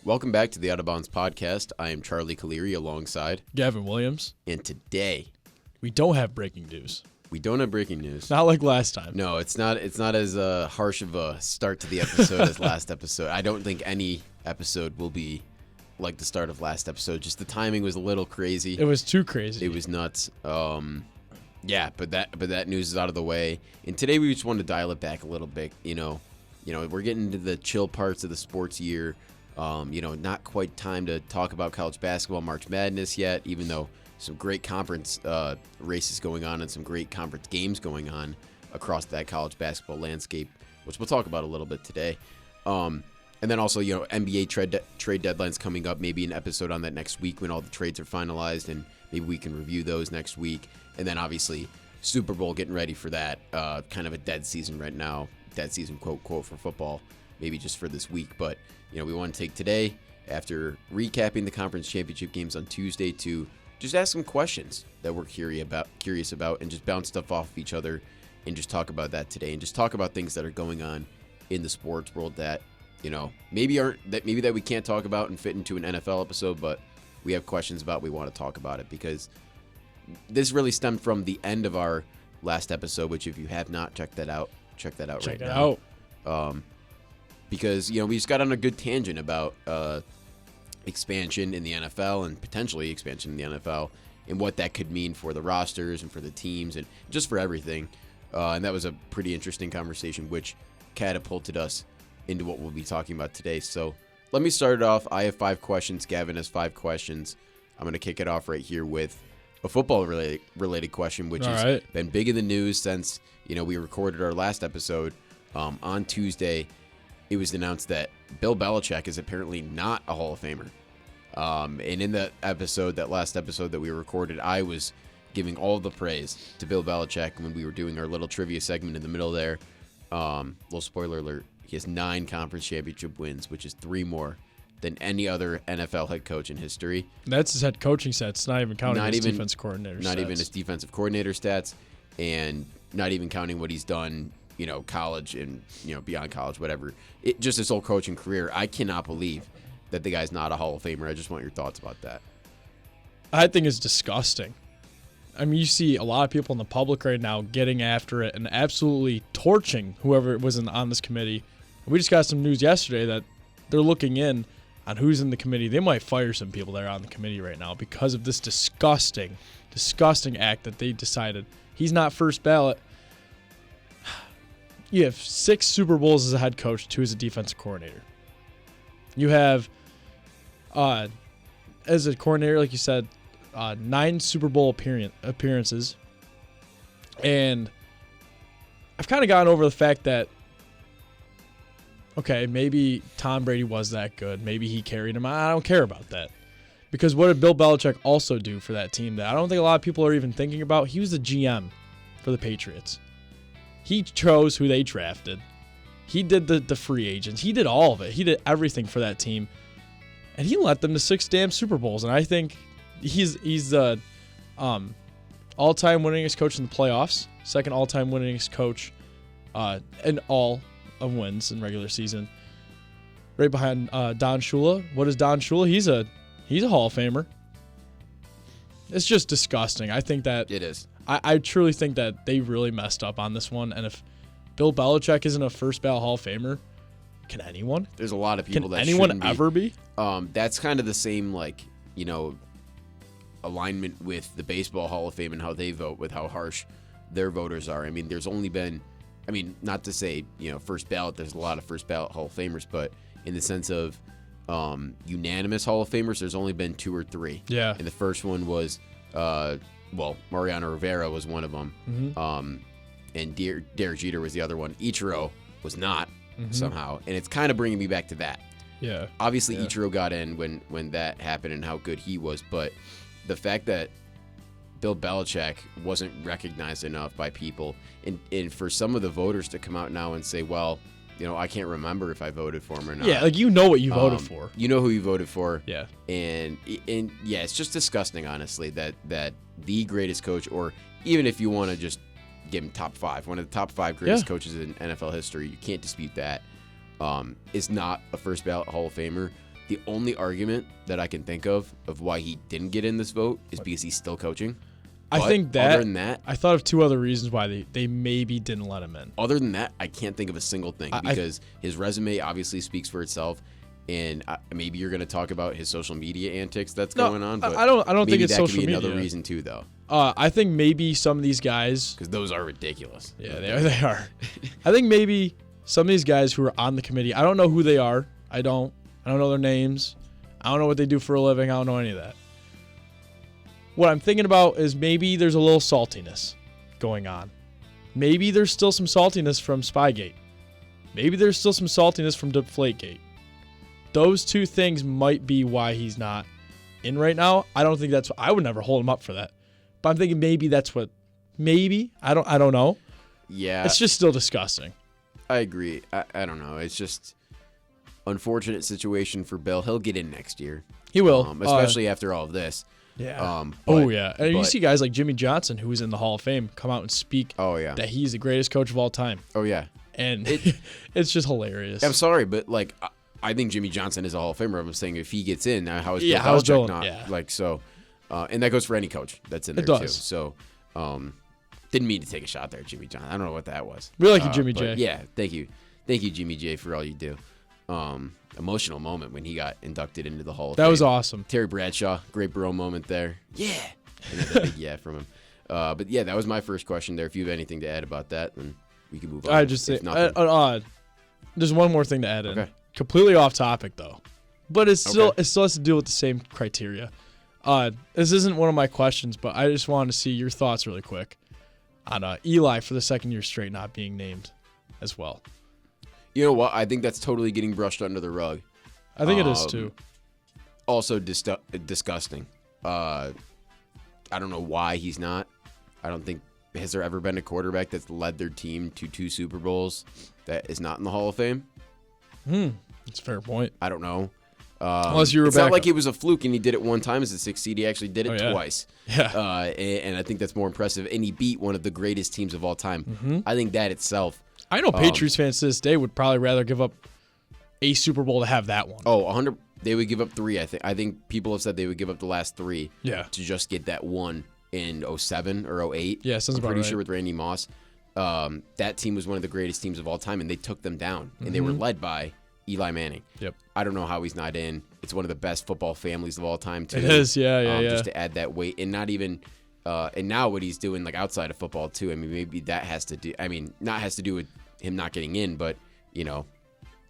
Welcome back to the Out of Bounds podcast. I am Charlie Calieri alongside Gavin Williams. And today we don't have breaking news. We don't have breaking news. Not like last time. No, it's not as harsh of a start to the episode as last episode. I don't think any episode will be like the start of last episode. Just the timing was a little crazy. It was too crazy. It was nuts. Yeah, but that news is out of the way. And today we just wanted to dial it back a little bit. You know, we're getting into the chill parts of the sports year. Not quite time to talk about college basketball, March Madness yet, even though some great conference races going on and some great conference games going on across that college basketball landscape, which we'll talk about a little bit today. And then also, NBA trade deadlines coming up, maybe an episode on that next week when all the trades are finalized, and maybe we can review those next week. And then obviously Super Bowl, getting ready for that, kind of a dead season right now, dead season quote for football, maybe just for this week. But, we want to take today, after recapping the conference championship games on Tuesday, to just ask some questions that we're curious about and just bounce stuff off of each other and just talk about that today and just talk about things that are going on in the sports world that, maybe that we can't talk about and fit into an NFL episode, but we have questions about, we want to talk about it because this really stemmed from the end of our last episode, which if you have not checked that out right now. Because, we just got on a good tangent about expansion in the NFL and potentially expansion in the NFL and what that could mean for the rosters and for the teams and just for everything. And that was a pretty interesting conversation, which catapulted us into what we'll be talking about today. So let me start it off. I have 5 questions. Gavin has 5 questions. I'm going to kick it off right here with a football-related question, which has been big in the news since, we recorded our last episode on Tuesday. It was announced that Bill Belichick is apparently not a Hall of Famer. And in that last episode that we recorded, I was giving all the praise to Bill Belichick when we were doing our little trivia segment in the middle there. Little spoiler alert, he has 9 conference championship wins, which is 3 more than any other NFL head coach in history. That's his head coaching stats, not even counting his defensive coordinator stats. Not even his defensive coordinator stats, and not even counting what he's done, college and, beyond college, whatever. Just his whole coaching career. I cannot believe that the guy's not a Hall of Famer. I just want your thoughts about that. I think it's disgusting. I mean, you see a lot of people in the public right now getting after it and absolutely torching whoever was on this committee. We just got some news yesterday that they're looking in on who's in the committee. They might fire some people that are on the committee right now because of this disgusting act that they decided. He's not first ballot. You have 6 Super Bowls as a head coach, 2 as a defensive coordinator. You have, as a coordinator, like you said, 9 Super Bowl appearances. And I've kind of gotten over the fact that, okay, maybe Tom Brady was that good. Maybe he carried him. I don't care about that. Because what did Bill Belichick also do for that team that I don't think a lot of people are even thinking about? He was the GM for the Patriots. He chose who they drafted. He did the free agents. He did all of it. He did everything for that team. And he led them to 6 damn Super Bowls. And I think he's the all-time winningest coach in the playoffs. Second all-time winningest coach in all of wins in regular season. Right behind Don Shula. What is Don Shula? He's a Hall of Famer. It's just disgusting. I think that it is. I truly think that they really messed up on this one. And if Bill Belichick isn't a first ballot Hall of Famer, can anyone? There's a lot of people that anyone shouldn't be. Ever be? That's kind of the same, alignment with the Baseball Hall of Fame and how they vote with how harsh their voters are. I mean, there's only been, not to say, first ballot, there's a lot of first ballot Hall of Famers, but in the sense of unanimous Hall of Famers, there's only been 2 or 3. Yeah. And the first one was, Mariano Rivera was one of them. Mm-hmm. And Derek Jeter was the other one. Ichiro was not somehow. And it's kind of bringing me back to that. Yeah. Obviously, Ichiro got in when that happened and how good he was. But the fact that Bill Belichick wasn't recognized enough by people, and for some of the voters to come out now and say, well, I can't remember if I voted for him or not. Yeah, what you voted for. You know who you voted for. Yeah. And yeah, it's just disgusting, honestly, that the greatest coach, or even if you want to just give him top 5, one of the top 5 greatest coaches in NFL history, you can't dispute that, is not a first ballot Hall of Famer. The only argument that I can think of why he didn't get in this vote is because he's still coaching. I But think that. other than that, I thought of two other reasons why they maybe didn't let him in. other than that, I can't think of a single thing because his resume obviously speaks for itself. And maybe you're going to talk about his social media antics that's going on. But I don't think maybe it's that social could be media. another reason too, though, I think maybe some of these guys. because those are ridiculous. Yeah, they are. I think maybe some of these guys who are on the committee. I don't know who they are. I don't know their names. I don't know what they do for a living. I don't know any of that. What I'm thinking about is maybe there's a little saltiness going on. Maybe there's still some saltiness from Spygate. Maybe there's still some saltiness from Deflategate. Those two things might be why he's not in right now. I don't think that's. I would never hold him up for that. But I'm thinking maybe that's what. Maybe I don't know. Yeah, It's just still disgusting. I agree. I don't know. It's just unfortunate situation for Bill. He'll get in next year. He will, especially after all of this. Yeah. But- yeah. And you but- see guys like Jimmy Johnson, who is in the Hall of Fame, come out and speak Oh yeah. that he's the greatest coach of all time, Oh yeah. and it's just hilarious. I'm sorry, but like I think Jimmy Johnson is a Hall of Famer. I'm saying if he gets in, how is Yeah, Bill how's Belichick Bill- not? yeah. Like so, and that goes for any coach that's in there It too. does. So, didn't mean to take a shot there, Jimmy Johnson. I don't know what that was. We like you, Jimmy but J. Yeah, thank you, Jimmy J, for all you do. Emotional moment when he got inducted into the Hall of Fame. That was awesome. Terry Bradshaw, great bro moment there. Yeah, and then the big yeah from him. But yeah, that was my first question there. If you have anything to add about that, then we can move on. I just say If nothing. there's one more thing to add in. Okay. Completely off topic though, but it still Okay. has to do with the same criteria. This isn't one of my questions, but I just wanted to see your thoughts really quick on Eli for the second year straight not being named as well. You know what? I think that's totally getting brushed under the rug. I think it is too. Also disgusting. I don't know why he's not. I don't think has there ever been a quarterback that's led their team to 2 Super Bowls that is not in the Hall of Fame? That's a fair point. I don't know. Unless you were it's not back like up. it was a fluke and he did it one time as a 6 seed. He actually did it yeah. twice. Yeah. And I think that's more impressive. And he beat one of the greatest teams of all time. Mm-hmm. I think that itself. I know Patriots fans to this day would probably rather give up a Super Bowl to have that one. Oh, 100. They would give up 3. I think people have said they would give up the last 3. Yeah. To just get that one in 07 or 08. Yeah, sounds I'm about pretty right. sure with Randy Moss. That team was one of the greatest teams of all time, and they took them down. And they were led by Eli Manning. Yep. I don't know how he's not in. It's one of the best football families of all time, too. It is, yeah. Just to add that weight, and not even, and now what he's doing like outside of football too. I mean, maybe that has to do. I mean, not has to do with him not getting in, but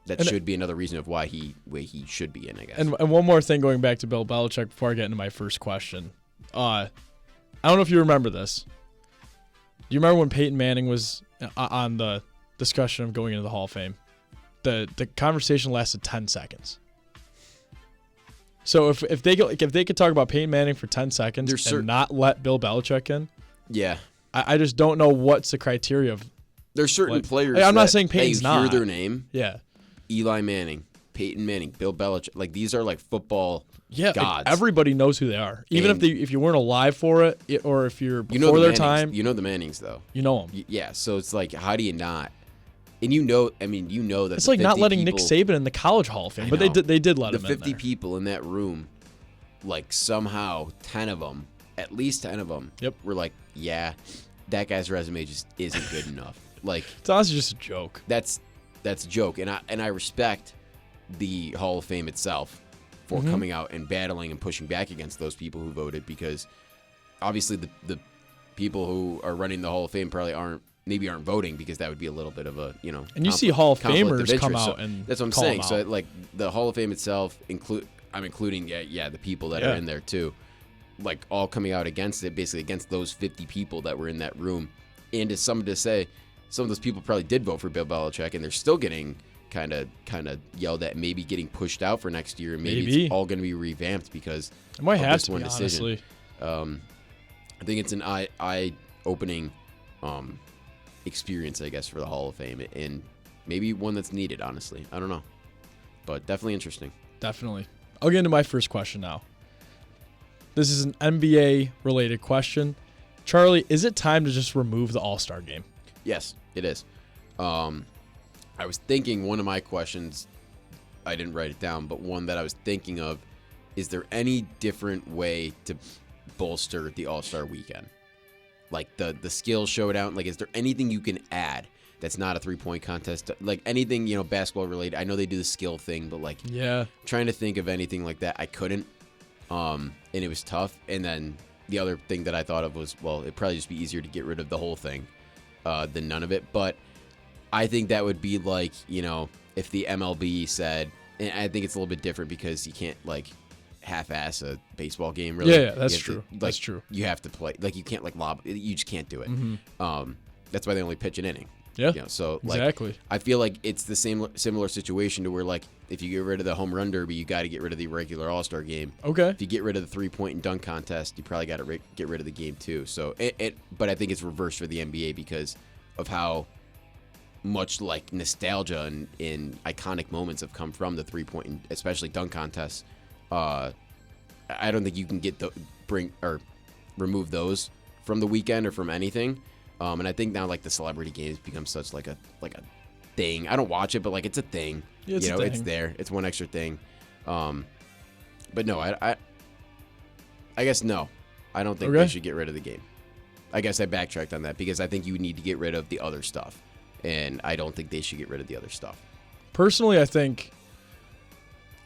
that should be another reason of why he should be in, I guess. And one more thing going back to Bill Belichick before I get into my first question. I don't know if you remember this. Do you remember when Peyton Manning was on the discussion of going into the Hall of Fame? The conversation lasted 10 seconds. So if they could talk about Peyton Manning for 10 seconds and not let Bill Belichick in, yeah, I just don't know what's the criteria of. there's certain players. I'm not that, saying Peyton's you hear not. their name. Yeah. Eli Manning, Peyton Manning, Bill Belichick. Like these are like football Yeah, gods. everybody knows who they are. Even And- if you weren't alive for it, or if you're you know before the their Mannings. time, You know the Mannings though. you know them. Yeah, so it's like, how do you not? And you know that It's the like not 50 letting people, Nick Saban in the College Hall of Fame, but know. they did let the him 50 in there. people in that room, like somehow 10 of them, at least 10 of them, Yep. were like, yeah, that guy's resume just isn't good enough. Like It's honestly just a joke. that's a joke, and I respect the Hall of Fame itself for Mm-hmm. coming out and battling and pushing back against those people who voted, because obviously the people who are running the Hall of Fame probably aren't voting, because that would be a little bit of a And you see Hall of conflict Famers come interest. out and that's what I'm call saying. them So out. like the Hall of Fame itself I'm including the people that Yeah. are in there too, like all coming out against it, basically against those 50 people that were in that room. And as someone to say, some of those people probably did vote for Bill Belichick, and they're still getting kind of yelled at, maybe getting pushed out for next year. Maybe it's all going to be revamped because it might of have this to one be, decision. honestly. I think it's an eye-opening experience, I guess, for the Hall of Fame, and maybe one that's needed, honestly. I don't know. But definitely interesting. Definitely. I'll get into my first question now. This is an NBA-related question. Charlie, is it time to just remove the All-Star game? Yes, it is. I was thinking one of my questions I didn't write it down, but one that I was thinking of, is there any different way to bolster the All-Star weekend? Like the skill showdown, like is there anything you can add that's not a 3-point contest? Like anything, basketball related. I know they do the skill thing, but like trying to think of anything like that, I couldn't. And it was tough. And then the other thing that I thought of was, well, it'd probably just be easier to get rid of the whole thing than none of it. But I think that would be like, if the MLB said, and I think it's a little bit different because you can't like half-ass a baseball game, really. Yeah, that's true. That's true. You have to play. Like, you can't, like, lob. You just can't do it. Mm-hmm. That's why they only pitch an inning. Yeah. So, like, exactly. I feel like it's the similar situation to where, like, if you get rid of the home run derby, you got to get rid of the regular All-Star game. Okay. If you get rid of the 3-point and dunk contest, you probably got to get rid of the game, too. So, but I think it's reversed for the NBA because of how much, like, nostalgia and iconic moments have come from the 3-point and especially dunk contests. I don't think you can remove those from the weekend or from anything. And I think now like the celebrity games become such like a thing. I don't watch it, but like it's a thing. Yeah, it's it's there. It's one extra thing. But no, I guess no. I don't think they should get rid of the game. I guess I backtracked on that because I think you need to get rid of the other stuff, and I don't think they should get rid of the other stuff. Personally,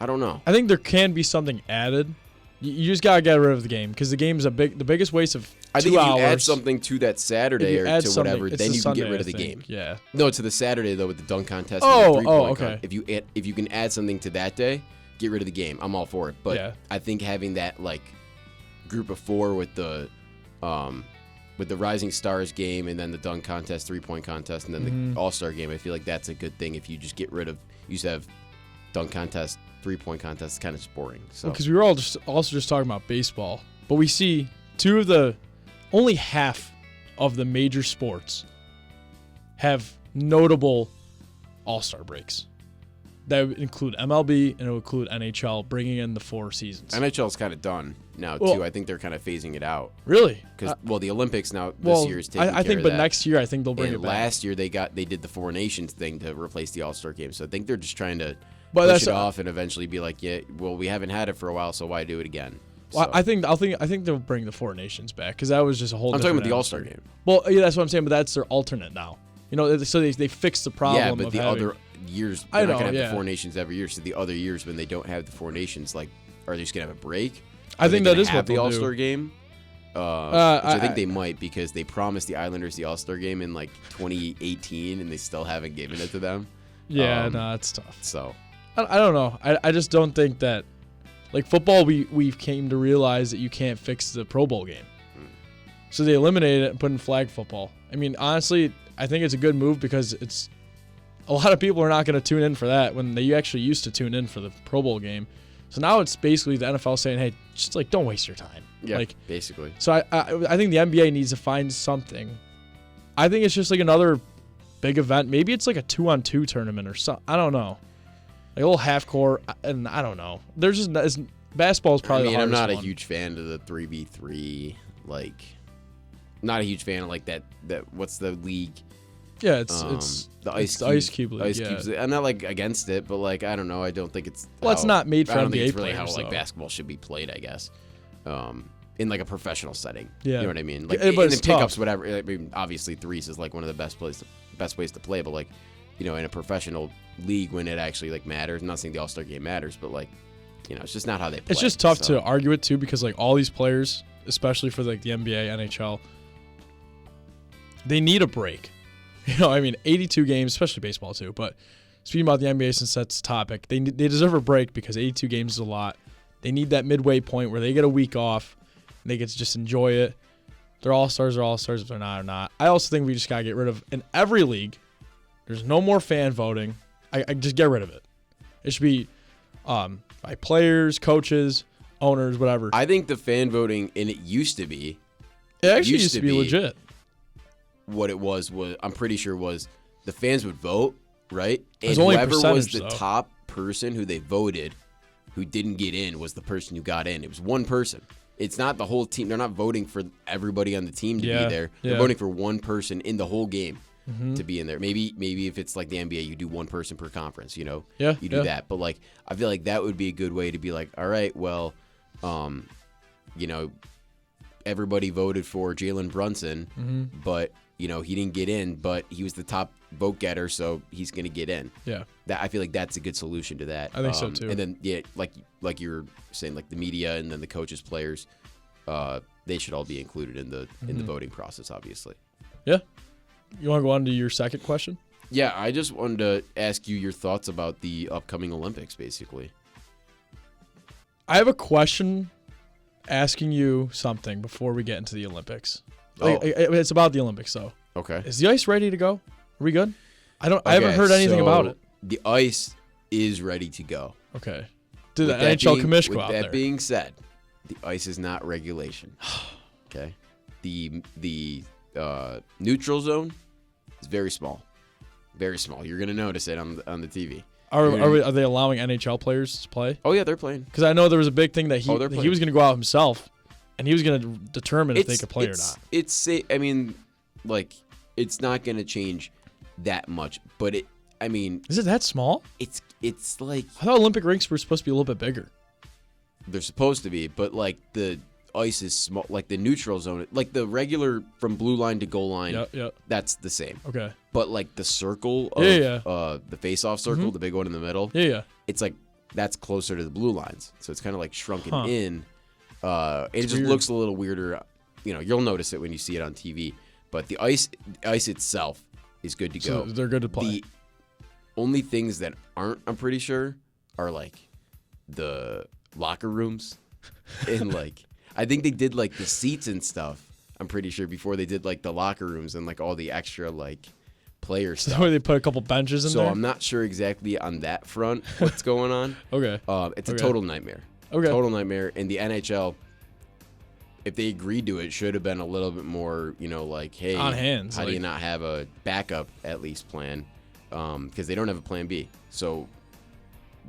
I don't know. I think there can be something added. You just gotta get rid of the game because the game is the biggest waste of 2 hours. I think if you add something to that Saturday or to whatever, then you can get rid of the game. Yeah. No, to the Saturday though with the dunk contest. Oh, and the 3-point okay. If you can add something to that day, get rid of the game. I'm all for it. But yeah. I think having that like group of 4 with the Rising Stars game and then the dunk contest, 3-point contest, and then the All-Star game, I feel like that's a good thing. If you just get rid of, you used to have dunk contest, 3-point contest, it's kind of boring. So because we were also just talking about baseball, but we see only half of the major sports have notable All-Star breaks. That would include MLB and it would include NHL, bringing in the 4 seasons. NHL's kind of done now too. I think they're kind of phasing it out. Really? Because the Olympics now this year is taking care of that. I think, but next year I think they'll bring it back. Last year they did the 4 Nations thing to replace the All-Star game. So I think they're just trying to push it off and eventually be like, yeah, well, we haven't had it for a while, so why do it again? Well, so. I think they'll bring the 4 Nations back because that was just a whole. I'm talking about the All-Star game. Well, yeah, that's what I'm saying, but that's their alternate now. So they fixed the problem. Yeah, but other years they're not gonna have the 4 Nations every year. So the other years when they don't have the 4 Nations, like, are they just gonna have a break? I think that is what the they'll All-Star game. Which I think they might because they promised the Islanders the All-Star game in like 2018 and they still haven't given it to them. Yeah, no, it's tough. So I don't know. I just don't think that, like football, we've came to realize that you can't fix the Pro Bowl game. So they eliminated it and put in flag football. I mean, honestly, I think it's a good move because it's a lot of people are not going to tune in for that when they actually used to tune in for the Pro Bowl game. So now it's basically the NFL saying, hey, just like don't waste your time. Yeah, like, basically. So I think the NBA needs to find something. I think it's just like another big event. Maybe it's like a 2-on-2 tournament or something. I don't know. Like a little half court, and I don't know. There's just basketball is probably. I'm not a huge fan of the 3v3. Like, not a huge fan of like that. What's the league? Yeah, it's the Ice Cube League. Ice Cubes. I'm not like against it, but like I don't know. I don't think it's. Well, it's not made for NBA I don't think it's really players, how like basketball should be played. I guess. In like a professional setting. Yeah. You know what I mean? Like but in it's pickups, tough. whatever. I mean, obviously threes is like one of the best ways to play, but like, in a professional league when it actually like matters. I'm not saying the All-Star game matters, but like, it's just not how they play. It's just tough to argue it too because like all these players, especially for like the NBA, NHL, they need a break. 82 games, especially baseball too. But speaking about the NBA, since that's the topic, they deserve a break because 82 games is a lot. They need that midway point where they get a week off and they get to just enjoy it. They're all-stars or all-stars. If they're not, or not. I also think we just got to get rid of, in every league, there's no more fan voting. I just get rid of it. It should be by players, coaches, owners, whatever. I think the fan voting, and it used to be. It actually used to be legit. What it was I'm pretty sure was the fans would vote, right? And only whoever was the though. top person who they voted who didn't get in was the person who got in. It was one person. It's not the whole team. They're not voting for everybody on the team to be there. They're voting for one person in the whole game. to be in there. Maybe if it's like the NBA, you do one person per conference. You know, Yeah, you do that. But like, I feel like that would be a good way to be like, all right, well, you know, everybody voted for Jalen Brunson, but you know he didn't get in, but he was the top vote getter, so he's gonna get in. Yeah, that I feel like that's a good solution to that. I think so too. And then like you were saying, like the media and then the coaches, players, they should all be included in the voting process, obviously. Yeah. You want to go on to your second question? Yeah, I just wanted to ask you your thoughts about the upcoming Olympics, basically. I have a question asking you something before we get into the Olympics. It's about the Olympics, though. Okay. Is the ice ready to go? Are we good? I haven't heard anything about it. The ice is ready to go. Okay. Did the NHL commission go out there? With that being said, the ice is not regulation. Okay. The neutral zone is very small. Very small. You're gonna notice it on the TV. Are they allowing NHL players to play? Oh yeah, they're playing. Because I know there was a big thing that he was gonna go out himself, and he was gonna determine if they could play or not. I mean, like, it's not gonna change that much, but is it that small? It's like, I thought Olympic rinks were supposed to be a little bit bigger. They're supposed to be, but like the ice is small, like the neutral zone, like the regular from blue line to goal line. Yeah. That's the same. Okay. But like the circle of the face-off circle, the big one in the middle. Yeah. It's like that's closer to the blue lines, so it's kind of like shrunken in. It just weird. looks a little weirder. You know, you'll notice it when you see it on TV. But the ice itself is good to go. So they're good to play. The only things that aren't, I'm pretty sure, are like the locker rooms and like I think they did like the seats and stuff. I'm pretty sure before they did like the locker rooms and like all the extra like player stuff. So they put a couple benches in there. So I'm not sure exactly on that front what's going on. Okay. It's a total nightmare. Okay. Total nightmare. And the NHL, if they agreed to it, should have been a little bit more, you know, like, hey, on hands. How do you not have a backup at least plan? Because they don't have a plan B. So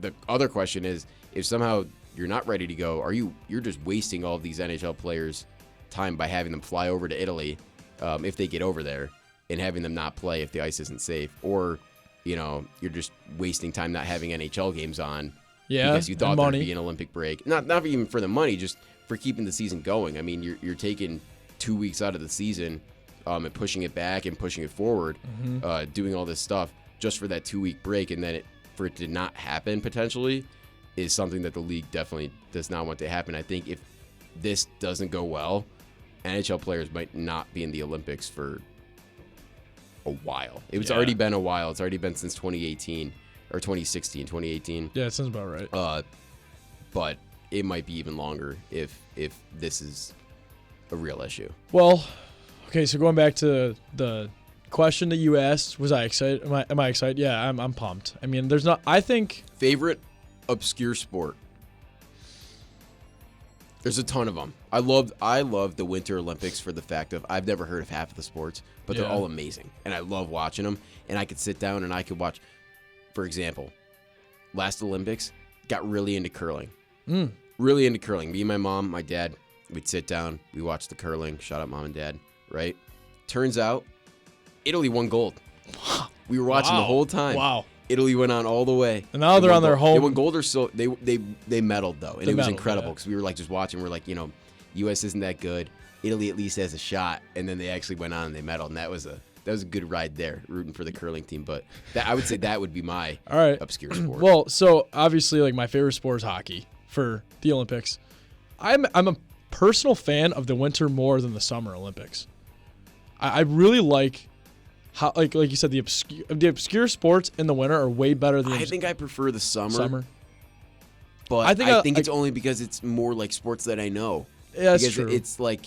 the other question is, if somehow you're not ready to go, you're just wasting all of these NHL players' time by having them fly over to Italy if they get over there and having them not play if the ice isn't safe, or you know, you're just wasting time not having NHL games on because you thought there'd be an Olympic break. Not even for the money, just for keeping the season going. I mean, you're taking 2 weeks out of the season and pushing it back and pushing it forward, doing all this stuff just for that 2 week break, and then for it to not happen potentially is something that the league definitely does not want to happen. I think if this doesn't go well, NHL players might not be in the Olympics for a while. It's already been a while. It's already been since 2018 or 2018. Yeah, it sounds about right. But it might be even longer if this is a real issue. Well, okay, so going back to the question that you asked, was I excited? Am I excited? Yeah, I'm pumped. I mean, I think favorite obscure sport. There's a ton of them. I love the Winter Olympics for the fact of I've never heard of half of the sports, but they're all amazing, and I love watching them. And I could sit down and I could watch. For example, last Olympics, got really into curling. Really into curling. Me and my mom, my dad, we'd sit down, we watched the curling. Shout out mom and dad. Right? Turns out, Italy won gold. We were watching the whole time. Wow. Italy went on all the way. And now they're on their home. They won gold or so. They medaled though, and it was incredible because we were like just watching. We're like, you know, U.S. isn't that good. Italy at least has a shot, and then they actually went on and they medaled, and that was a good ride there, rooting for the curling team. But I would say that would be my obscure sport. Well, so obviously, like my favorite sport is hockey for the Olympics. I'm a personal fan of the winter more than the summer Olympics. I really like how, like you said, the obscure sports in the winter are way better than. I think I prefer the summer. But I think it's only because it's more like sports that I know. Yeah, that's because true. It's like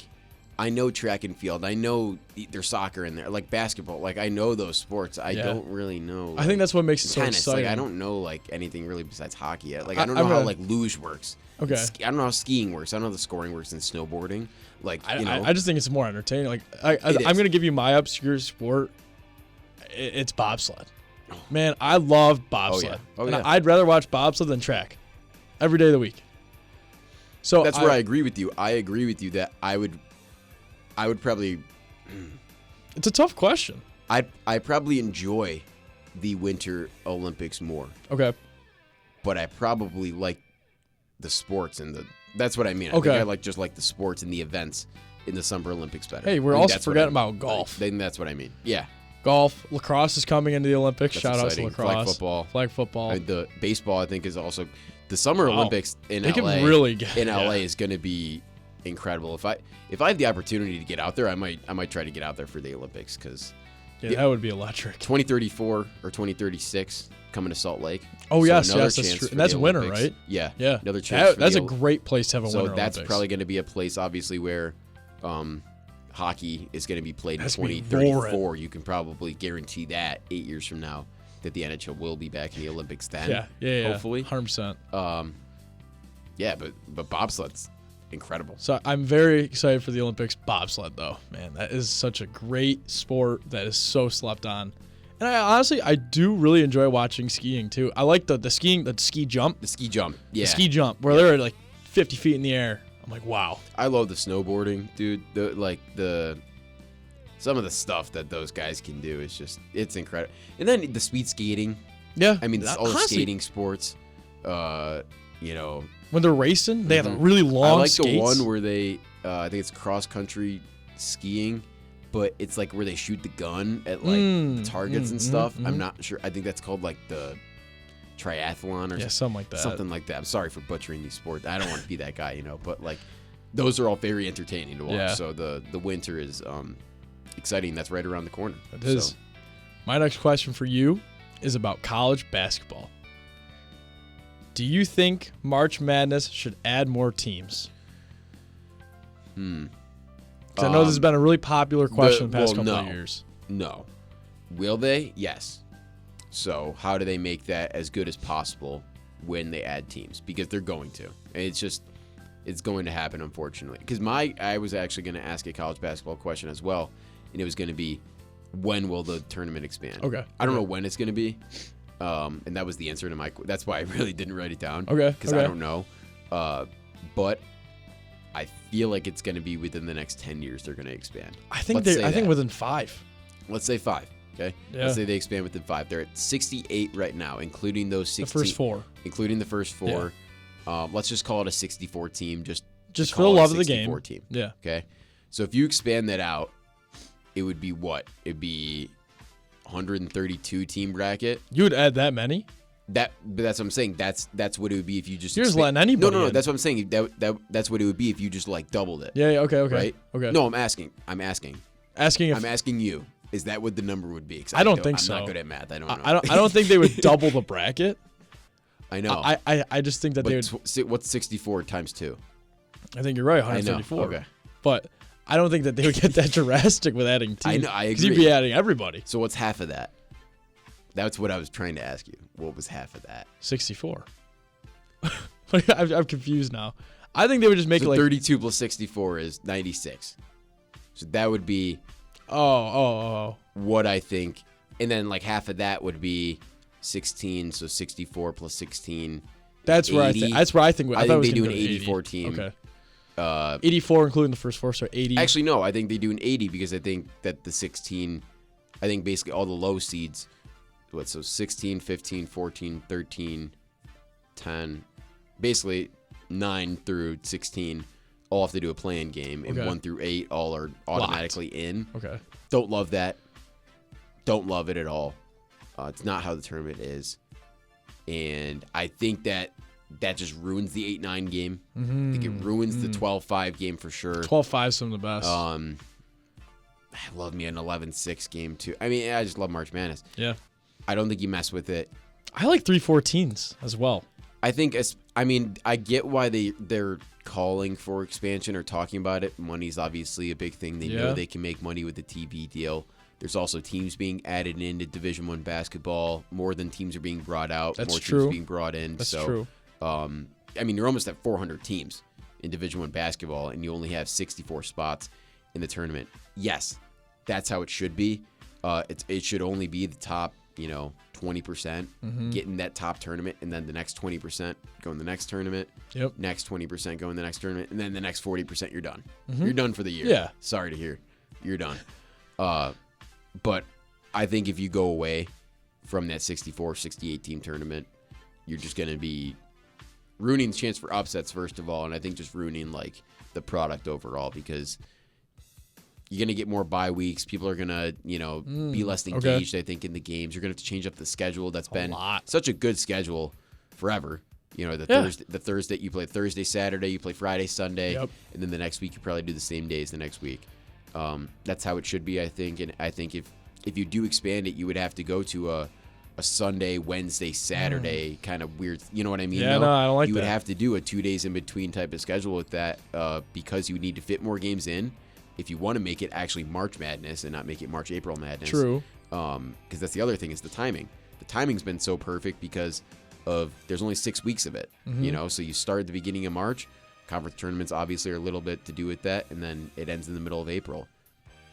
I know track and field. I know there's soccer in there, like basketball. Like I know those sports. I don't really know. I think that's what makes it so tennis. exciting. Like I don't know like anything really besides hockey yet. Like I don't know how like luge works. Okay. I don't know how skiing works. I don't know how the scoring works in snowboarding. Like I just think it's more entertaining. Like I'm gonna give you my obscure sport. It's bobsled. Man, I love bobsled. Oh yeah. I'd rather watch bobsled than track every day of the week. So that's where I agree with you. I agree with you that I would probably. It's a tough question. I probably enjoy the Winter Olympics more, Okay. but I probably like the sports and that's what I mean. I Okay. think I just like the sports and the events in the Summer Olympics better. Hey, we're I think also that's what forgetting I- about golf. Then that's what I mean. Yeah. Golf, lacrosse is coming into the Olympics. That's Shout out to exciting. lacrosse. Flag football. Flag football. The baseball, I think, is also the Summer Wow. Olympics in They LA. can really get in LA yeah. is going to be incredible. If I have the opportunity to get out there, I might try to get out there for the Olympics because Yeah, that would be electric. 2034 or 2036 coming to Salt Lake. Oh, So yes, another yes, that's chance true. for And that's the winter, Olympics. right? Yeah, Yeah. another chance. For That's the a great place to have a So winter that's Olympics. probably going to be a place, obviously, where hockey is going to be played in Has to be 2034. roaring. You can probably guarantee that 8 years from now that the NHL will be back in the Olympics then. Yeah. Hopefully. 100%. Yeah, but bobsled's incredible. So I'm very excited for the Olympics bobsled, though. Man, that is such a great sport that is so slept on. And I do really enjoy watching skiing, too. I like the ski jump. The ski jump. Yeah. The ski jump, where they're like 50 feet in the air. I'm like, wow. I love the snowboarding, dude. Some of the stuff that those guys can do is it's incredible. And then the speed skating. Yeah. I mean, all the honestly, skating sports. You know, when they're racing, they have Mhm. really long I like skates. the one where they, I think it's cross country skiing, but it's like where they shoot the gun at like targets and stuff. I'm not sure. I think that's called like the triathlon or something like that. something like that. I'm sorry for butchering these sports. I don't want to be that guy, but like those are all very entertaining to watch. Yeah. So the winter is exciting. That's right around the corner. It is. So, My next question for you is about college basketball. Do you think March Madness should add more teams? 'Cause I know this has been a really popular question the past couple of years. No. Will they? Yes. So how do they make that as good as possible when they add teams? Because they're going to. And it's going to happen, unfortunately. Because I was actually going to ask a college basketball question as well, and it was going to be, when will the tournament expand? Okay. I don't know when it's going to be, and that was the answer to that's why I really didn't write it down. Okay. Because I don't know. But I feel like it's going to be within the next 10 years they're going to expand. I think Let's say that. within 5. Let's say 5. Okay. Yeah. Let's say they expand within 5. They're at 68 right now, including those 16. The first 4. Including the first 4. Let's just call it a 64 team. Just for call the it a love of the 64 game. team. Yeah. Okay. So if you expand that out, it would be what? It'd be 132 team bracket. You would add that many? But that's what I'm saying. That's what it would be if you just You're just letting anybody No. in. That's what I'm saying. That's what it would be if you just like doubled it. Yeah. Okay. Right. Okay. No, I'm asking. Asking if I'm asking you. Is that what the number would be? 'Cause I don't think so. I'm not good at math. I don't know. I don't think they would double the bracket. I know. I just think that they would. What's 64 times 2? I think you're right. I know. 134. Okay. But I don't think that they would get that drastic with adding teams. I know. I 'Cause agree. you'd be adding everybody. So what's half of that? That's what I was trying to ask you. What was half of that? 64. I'm confused now. I think they would just make So it like 32 plus 64 is 96. So that would be oh. what I think. And then like half of that would be 16. So 64 plus 16. That's where 80. That's where I think. I thought it think was they do gonna an go to 84 80. team. Okay. 84 including the first 4, so 80. Actually, no. I think they do an 80 because I think that the 16. I think basically all the low seeds. So 16, 15, 14, 13, 10. Basically 9 through 16 all have to do a play-in game, and 1 through 8 all are automatically in. Okay. Don't love that. Don't love it at all. It's not how the tournament is. And I think that just ruins the 8-9 game. I think it ruins the 12-5 game for sure. 12-5 is some of the best. I love me an 11-6 game too. I mean, I just love March Madness. Yeah. I don't think you mess with it. I like 3-14s as well. I think, I get why they're calling for expansion or talking about it. Money's obviously a big thing. They know they can make money with the TV deal. There's also teams being added into Division I basketball. More than teams are being brought out. That's more true. teams being brought in. That's so, true. You're almost at 400 teams in Division I basketball, and you only have 64 spots in the tournament. Yes, that's how it should be. It should only be the top, 20% getting that top tournament, and then the next 20% go in the next tournament. Yep. Next 20% go in the next tournament, and then the next 40% you're done. You're done for the year. Yeah. Sorry to hear. You're done. But I think if you go away from that 64, 68 team tournament, you're just going to be ruining the chance for upsets, first of all, and I think just ruining like the product overall, because you're going to get more bye weeks. People are going to, be less engaged, I think, in the games. You're going to have to change up the schedule. That's been such a good schedule forever. The Thursday, you play Thursday, Saturday, you play Friday, Sunday, and then the next week you probably do the same days the next week. That's how it should be, I think. And I think if you do expand it, you would have to go to a Sunday, Wednesday, Saturday kind of weird. You know what I mean? Yeah, no, I don't like that. You would have to do a 2 days in between type of schedule with that because you need to fit more games in if you want to make it actually March Madness and not make it March, April Madness. True. Because that's the other thing is the timing. The timing's been so perfect because there's only 6 weeks of it. So you start at the beginning of March. Conference tournaments obviously are a little bit to do with that, and then it ends in the middle of April.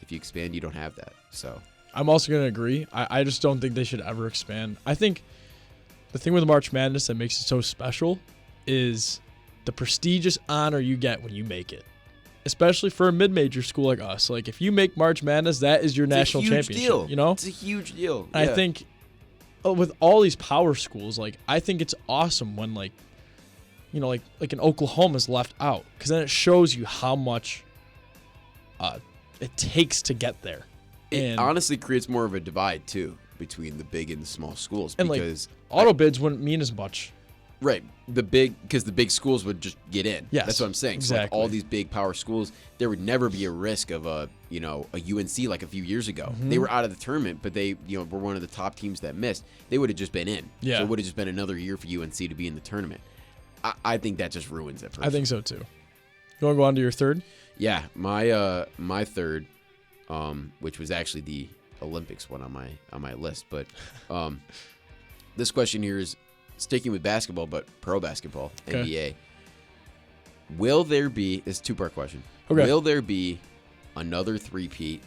If you expand, you don't have that. So I'm also going to agree. I just don't think they should ever expand. I think the thing with March Madness that makes it so special is the prestigious honor you get when you make it, especially for a mid-major school like us. Like, if you make March Madness, that is your national championship. Deal. It's a huge deal. I think with all these power schools, like, I think it's awesome when, like an Oklahoma's left out, because then it shows you how much it takes to get there. It honestly creates more of a divide, too, between the big and the small schools. And, because auto bids wouldn't mean as much. Right. Because the big schools would just get in. Yes. That's what I'm saying. Exactly. So, like, all these big power schools, there would never be a risk of a UNC like a few years ago. They were out of the tournament, but they, were one of the top teams that missed. They would have just been in. Yeah. So it would have just been another year for UNC to be in the tournament. I think that just ruins it. Personally. I think so, too. You want to go on to your third? Yeah. My third, which was actually the Olympics one on my list, but this question here is sticking with basketball, but pro basketball, NBA. Will there be? It's a two-part question. Okay. Will there be another three-peat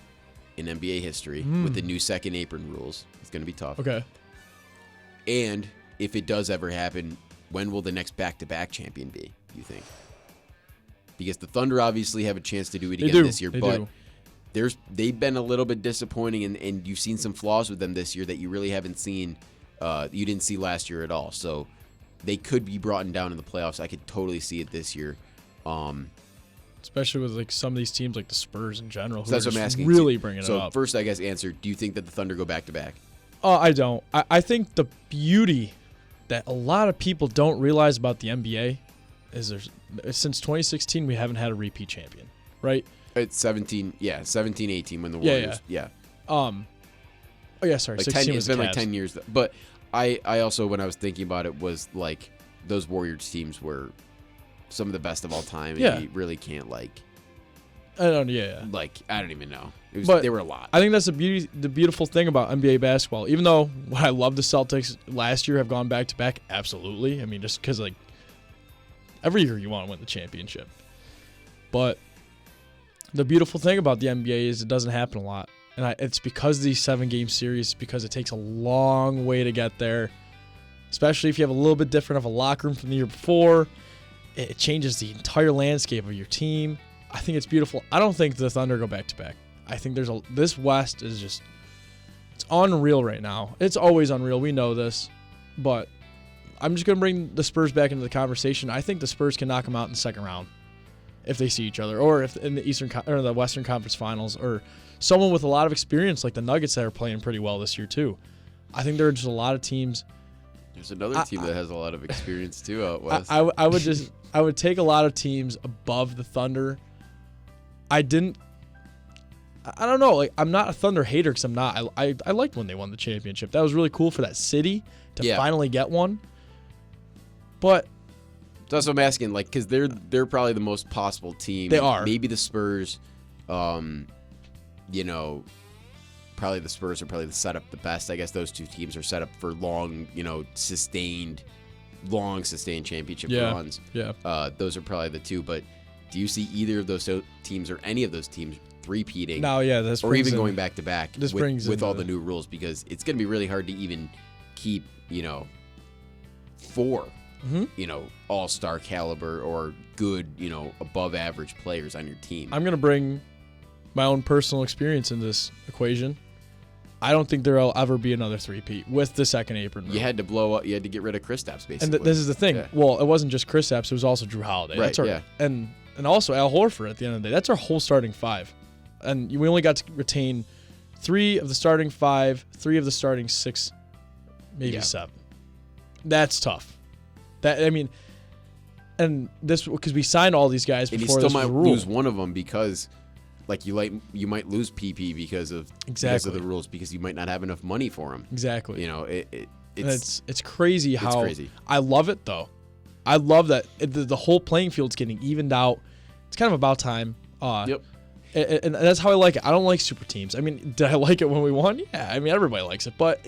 in NBA history with the new second apron rules? It's going to be tough. Okay. And if it does ever happen, when will the next back-to-back champion be, you think? Because the Thunder obviously have a chance to do it again this year, but they've been a little bit disappointing, and you've seen some flaws with them this year that you really haven't seen. You didn't see last year at all. So they could be brought down in the playoffs. I could totally see it this year. Especially with like some of these teams like the Spurs in general. Who That's what I'm asking. Really bringing it up. So first, I guess, answer, do you think that the Thunder go back-to-back? I don't. I think the beauty that a lot of people don't realize about the NBA is since 2016, we haven't had a repeat champion, right? It's 17, 18 when the Warriors, Oh yeah, sorry. Like 16 it's been like 10 years. But I also, when I was thinking about it, was like those Warriors teams were some of the best of all time. And you really can't like. I don't. Yeah. Like I don't even know. They were a lot. I think that's the beautiful thing about NBA basketball. Even though I love the Celtics last year have gone back to back, absolutely. I mean, just because like every year you want to win the championship, but the beautiful thing about the NBA is it doesn't happen a lot. And it's because of these 7-game series, because it takes a long way to get there, especially if you have a little bit different of a locker room from the year before. It changes the entire landscape of your team. I think it's beautiful. I don't think the Thunder go back-to-back. I think this West is just, it's unreal right now. It's always unreal. We know this. But I'm just going to bring the Spurs back into the conversation. I think the Spurs can knock them out in the second round if they see each other, or if in the Western Conference Finals, or someone with a lot of experience like the Nuggets that are playing pretty well this year too. I think there are just a lot of teams. There's another team that has a lot of experience too out west. I would take a lot of teams above the Thunder. I don't know. Like, I'm not a Thunder hater because I'm not. I liked when they won the championship. That was really cool for that city to finally get one. But that's what I'm asking. Like, because they're probably the most possible team. They are. Maybe the Spurs. Probably the Spurs are probably set up the best. I guess those two teams are set up for long sustained championship runs. Yeah. Those are probably the two. But do you see either of those teams or any of those teams three-peating? No, yeah. Or even going back to back with all the new rules, because it's going to be really hard to even keep, 4, all-star caliber or good, above average players on your team. I'm going to bring my own personal experience in this equation. I don't think there'll ever be another three-peat with the second apron rule. You had to blow up. You had to get rid of Kristaps, basically. And this is the thing. Yeah. Well, it wasn't just Kristaps. It was also Drew Holiday. Right, That's our, yeah. And also Al Horford at the end of the day. That's our whole starting five. And we only got to retain 3 of the starting 5, 3 of the starting 6, maybe 7. That's tough. And this because we signed all these guys and before you still this might rule. lose one of them because, you might lose PP because of the rules, because you might not have enough money for them. Exactly. You know, it's crazy how crazy. I love it though. I love that the whole playing field's getting evened out. It's kind of about time. Yep. And that's how I like it. I don't like super teams. I mean, did I like it when we won? Yeah. I mean, everybody likes it. But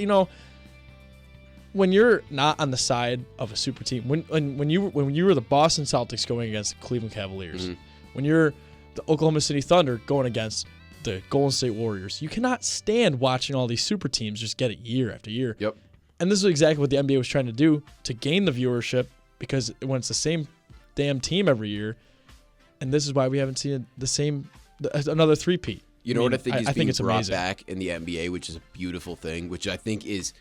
when you're not on the side of a super team, when you were the Boston Celtics going against the Cleveland Cavaliers, when you're the Oklahoma City Thunder going against the Golden State Warriors, you cannot stand watching all these super teams just get it year after year. Yep. And this is exactly what the NBA was trying to do to gain the viewership, because when it's the same damn team every year, and this is why we haven't seen another three-peat. You know what I think is being it's brought amazing. back in the NBA, which is a beautiful thing, which I think is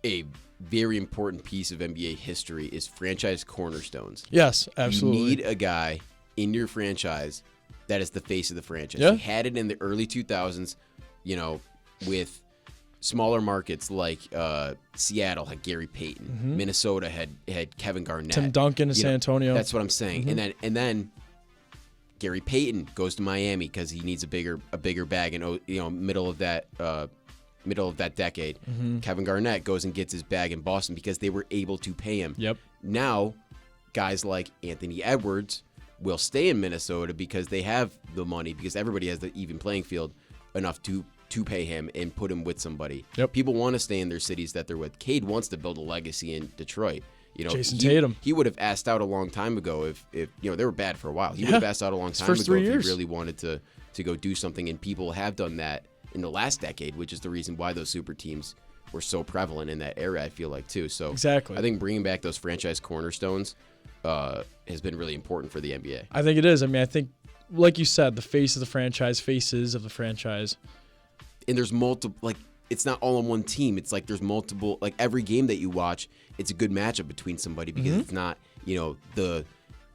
a very important piece of NBA history, is franchise cornerstones. Yes, absolutely. You need a guy in your franchise that is the face of the franchise. Yeah. We had it in the early 2000s, with smaller markets like Seattle had Gary Payton, Minnesota had Kevin Garnett, Tim Duncan in San Antonio. That's what I'm saying. And then Gary Payton goes to Miami because he needs a bigger bag, and middle of that decade. Kevin Garnett goes and gets his bag in Boston because they were able to pay him. Yep. Now, guys like Anthony Edwards will stay in Minnesota because they have the money, because everybody has the even playing field enough to pay him and put him with somebody. Yep. People want to stay in their cities that they're with. Cade wants to build a legacy in Detroit. Jason Tatum. He would have asked out a long time ago if they were bad for a while. He would have asked out a long time ago if he really wanted to go do something, and people have done that in the last decade, which is the reason why those super teams were so prevalent in that era, I feel like, too. So exactly. I think bringing back those franchise cornerstones has been really important for the NBA. I think it is. I mean, I think, like you said, the face of the franchise, faces of the franchise. And there's multiple, it's not all on one team. It's like there's multiple, every game that you watch, it's a good matchup between somebody, because it's not, the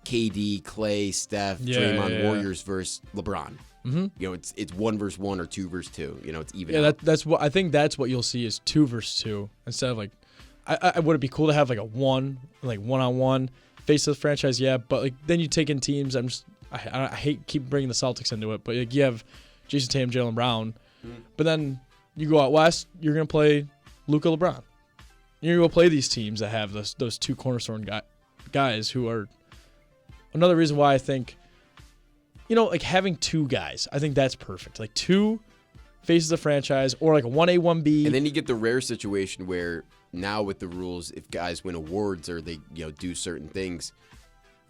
KD, Clay, Steph, Draymond Warriors versus LeBron. It's 1 versus 1 or 2 versus 2. It's even. Yeah, that's what I think. That's what you'll see is 2 versus 2 instead of I would it be cool to have a one-on-one face of the franchise? Yeah, but then you take in teams. I hate keep bringing the Celtics into it, but you have Jason Tatum, Jaylen Brown, but then you go out west, you're gonna play Luka, LeBron. You're gonna go play these teams that have those 2 cornerstone guys who are another reason why I think. Having 2 guys, I think that's perfect. 2 faces of the franchise, or a 1A, 1B. And then you get the rare situation where now with the rules, if guys win awards or they do certain things,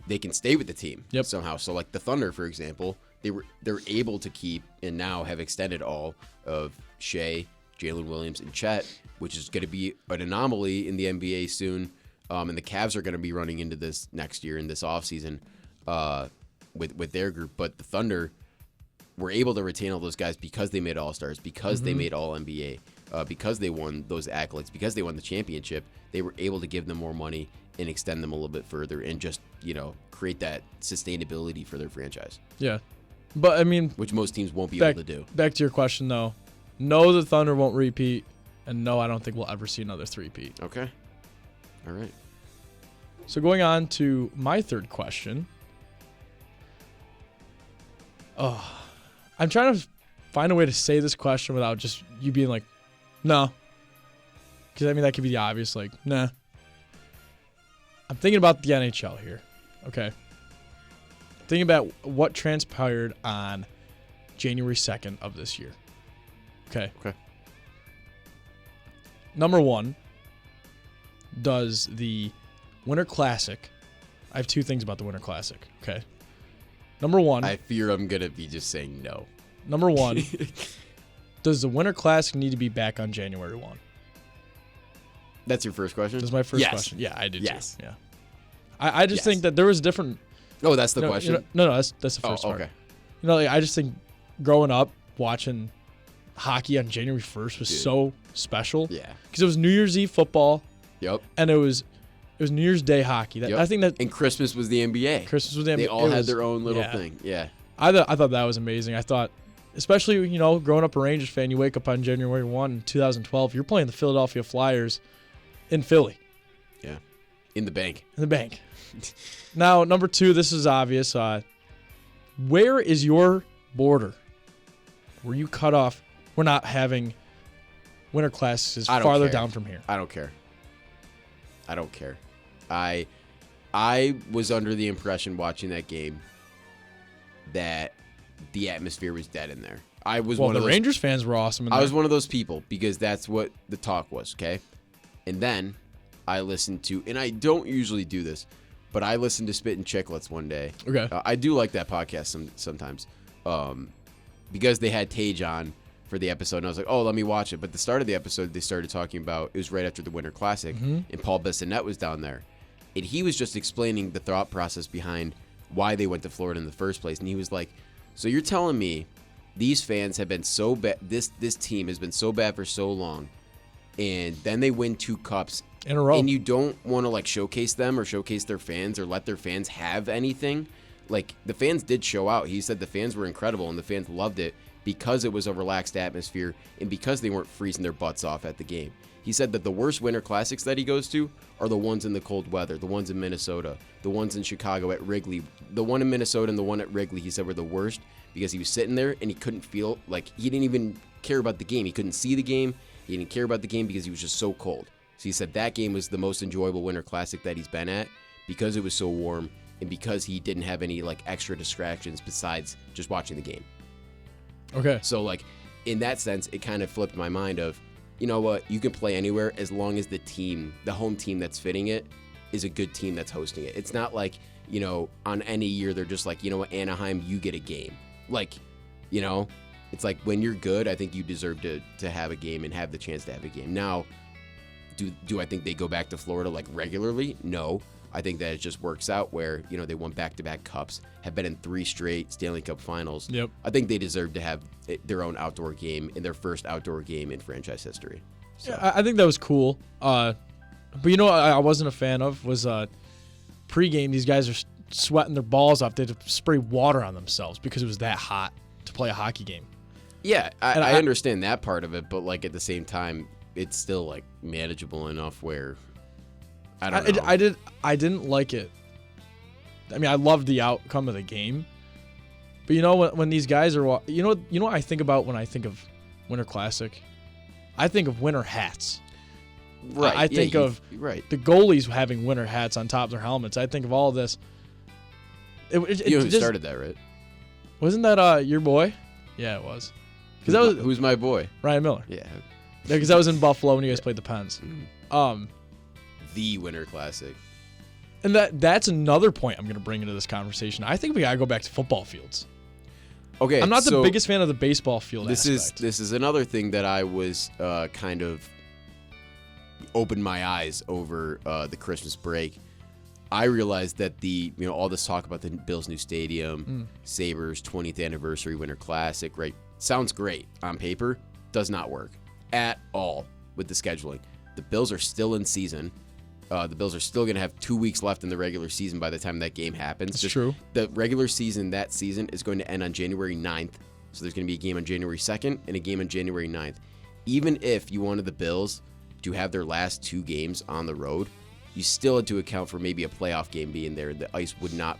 they can stay with the team somehow. So the Thunder, for example, they're able to keep and now have extended all of Shea, Jalen Williams, and Chet, which is going to be an anomaly in the NBA soon. And the Cavs are going to be running into this next year in this offseason. With their group, but the Thunder were able to retain all those guys because they made All-Stars, because they made All-NBA, because they won those accolades, because they won the championship. They were able to give them more money and extend them a little bit further and just, create that sustainability for their franchise. Yeah. But, I mean... which most teams won't be able to do. Back to your question, though. No, the Thunder won't repeat, and no, I don't think we'll ever see another three-peat. Okay. All right. So going on to my third question... I'm trying to find a way to say this question without just you being like, no. Because, that could be the obvious, nah. I'm thinking about the NHL here, okay? Thinking about what transpired on January 2nd of this year, okay? Okay. Number 1, does the Winter Classic... I have 2 things about the Winter Classic, okay? Number 1. I fear I'm going to be just saying no. Number 1. Does the Winter Classic need to be back on January 1? That's your first question? That's my first question. Yeah, I did too. Yeah. I just Yes. think that there was different... Oh, that's the question? No, that's the first part. Okay. I just think growing up, watching hockey on January 1st was Dude. so special. Yeah. Because it was New Year's Eve football. Yep. And it was New Year's Day hockey. Yep. I think that And Christmas was the NBA. Christmas was the They NBA. all had their own little yeah. thing. Yeah. I thought that was amazing. I thought, especially, growing up a Rangers fan, you wake up on January 1, 2012, you're playing the Philadelphia Flyers in Philly. Yeah. In the bank. In the bank. Now, number 2, this is obvious. Where is your border? Were you cut off? We're not having winter classes I don't farther care. down from here. I don't care. I was under the impression watching that game that the atmosphere was dead in there. I was Well, one the of those, Rangers fans were awesome. I was one of those people because that's what the talk was, okay? And then I listened to, and I don't usually do this, but I listened to Spit and Chicklets one day. Okay. I do like that podcast sometimes because they had Tage on for the episode, and I was like, oh, let me watch it. But the start of the episode, they started talking about, it was right after the Winter Classic, and Paul Bissonnette was down there. And he was just explaining the thought process behind why they went to Florida in the first place. And he was like, so you're telling me these fans have been so bad, this team has been so bad for so long, and then they win 2 cups in a row. and you don't want to like showcase them or showcase their fans or let their fans have anything. Like, the fans did show out. He said the fans were incredible and the fans loved it because it was a relaxed atmosphere and because they weren't freezing their butts off at the game. He said that the worst Winter Classics that he goes to are the ones in the cold weather, the ones in Minnesota, the ones in Chicago at Wrigley. The one in Minnesota and the one at Wrigley, he said, were the worst because he was sitting there and he couldn't feel, like, he didn't even care about the game. He couldn't see the game. He didn't care about the game because he was just so cold. So he said that game was the most enjoyable Winter Classic that he's been at because it was so warm and because he didn't have any, like, extra distractions besides just watching the game. Okay. So, like, in that sense, it kind of flipped my mind of, you know what, you can play anywhere as long as the team, the home team that's fitting it, is a good team that's hosting it. It's not like, on any year they're just like, you know what, Anaheim, you get a game. Like, it's like when you're good, I think you deserve to have a game and have the chance to have a game. Now, do I think they go back to Florida like regularly? No. I think that it just works out where, they won back-to-back cups, have been in 3 straight Stanley Cup finals. Yep. I think they deserve to have their own outdoor game in their first outdoor game in franchise history. So. Yeah, I think that was cool. But what I wasn't a fan of was pregame, these guys are sweating their balls off. They had to spray water on themselves because it was that hot to play a hockey game. Yeah, I understand that part of it, but, like, at the same time, it's still, like, manageable enough where I don't know. I didn't like it. I mean, I loved the outcome of the game. But when these guys are, what I think about when I think of Winter Classic? I think of winter hats. Right. I think of the goalies having winter hats on top of their helmets. I think of all this. You know who started that, right? Wasn't that your boy? Yeah, it was. Who's my boy? Ryan Miller. Yeah. Because that was in Buffalo when you guys played the Pens. The Winter Classic. And that's another point I'm going to bring into this conversation. I think we got to go back to football fields. Okay, I'm not the biggest fan of the baseball field aspect. This is another thing that I was kind of opened my eyes over the Christmas break. I realized that all this talk about the Bills' new stadium, Sabres 20th anniversary Winter Classic, right? Sounds great on paper. Does not work at all with the scheduling. The Bills are still in season. The Bills are still going to have 2 weeks left in the regular season by the time that game happens. That's true. The regular season that season is going to end on January 9th. So there's going to be a game on January 2nd and a game on January 9th. Even if you wanted the Bills to have their last 2 games on the road, you still had to account for maybe a playoff game being there. The ice would not,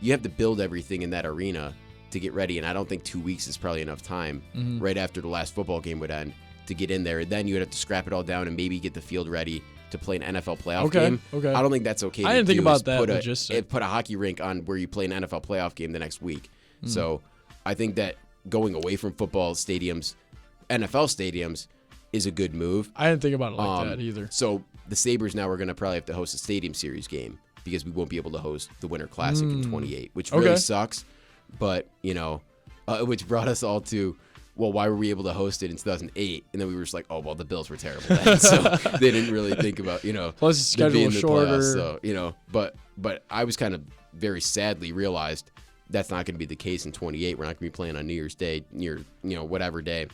you have to build everything in that arena to get ready. And I don't think 2 weeks is probably enough time right after the last football game would end to get in there. And then you would have to scrap it all down and maybe get the field ready to play an NFL playoff game. Okay. I don't think that's okay. I didn't think about that logistic. Put a hockey rink on where you play an NFL playoff game the next week. So I think that going away from football stadiums, NFL stadiums, is a good move. I didn't think about it like that either. So the Sabres now are going to probably have to host a Stadium Series game because we won't be able to host the Winter Classic in 28, which really sucks. But, which brought us all to, well, why were we able to host it in 2008? And then we were just like, oh, well, the Bills were terrible then. So they didn't really think about, Plus the schedule was shorter. So, but I was kind of very sadly realized that's not going to be the case in 28. We're not going to be playing on New Year's Day, whatever day.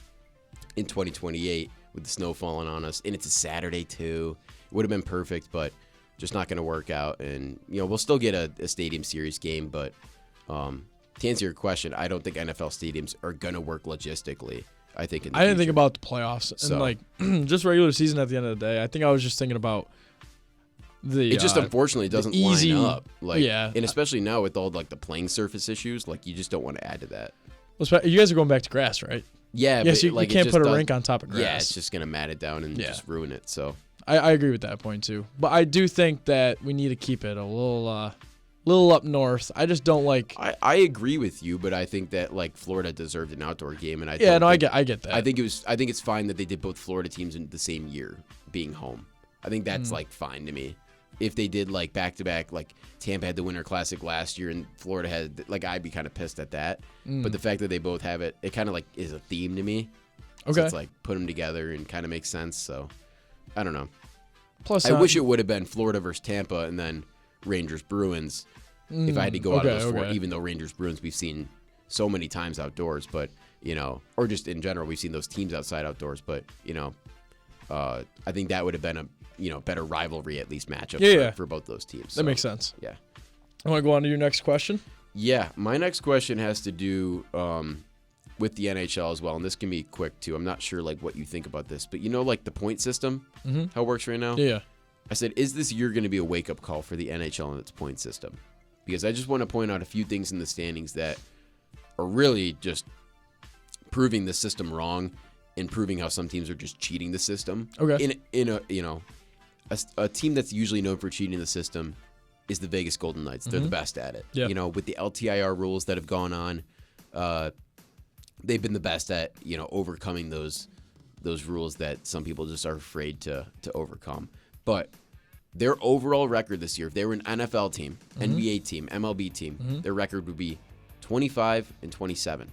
in 2028 with the snow falling on us, and it's a Saturday too. It would have been perfect, but just not going to work out. And we'll still get a Stadium Series game, but to answer your question, I don't think NFL stadiums are going to work logistically. I think I didn't think about the playoffs and just regular season at the end of the day. I think I was just thinking about it just unfortunately doesn't line up. Yeah. And especially now with all like the playing surface issues, like you just don't want to add to that. Well, you guys are going back to grass, right? Yeah. Yes, but, you can't put a rink on top of grass. Yeah, it's just going to mat it down and just ruin it. So I agree with that point too. But I do think that we need to keep it a little up north. I just don't like. I agree with you, but I think that like Florida deserved an outdoor game, and I get that. I think it's fine that they did both Florida teams in the same year being home. I think that's like fine to me. If they did like back to back, like Tampa had the Winter Classic last year and Florida had, like, I'd be kind of pissed at that. But the fact that they both have it kind of like is a theme to me. Okay, so it's like put them together and kind of makes sense. So I don't know. Plus, I wish it would have been Florida versus Tampa and then Rangers Bruins. If I had to go out of those four, even though Rangers Bruins we've seen so many times outdoors, but or just in general we've seen those teams outside outdoors, but I think that would have been a better rivalry at least matchup for both those teams. That makes sense. Yeah. I want to go on to your next question. Yeah, my next question has to do with the NHL as well, and this can be quick too. I'm not sure like what you think about this, but like the point system, how it works right now. Yeah. I said, is this year going to be a wake-up call for the NHL and its point system? Because I just want to point out a few things in the standings that are really just proving the system wrong and proving how some teams are just cheating the system. Okay. In a team that's usually known for cheating the system is the Vegas Golden Knights. They're the best at it. Yeah. With the LTIR rules that have gone on, they've been the best at overcoming those rules that some people just are afraid to overcome. But their overall record this year, if they were an NFL team, NBA team, MLB team, their record would be 25-27.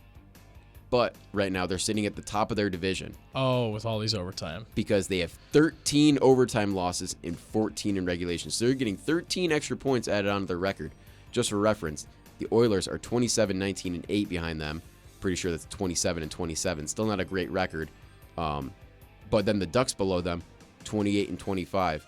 But right now they're sitting at the top of their division. Oh, with all these overtime. Because they have 13 overtime losses and 14 in regulation. So they're getting 13 extra points added onto their record. Just for reference, the Oilers are 27-19-8 behind them. Pretty sure that's 27-27. Still not a great record. But then the Ducks below them, 28-25.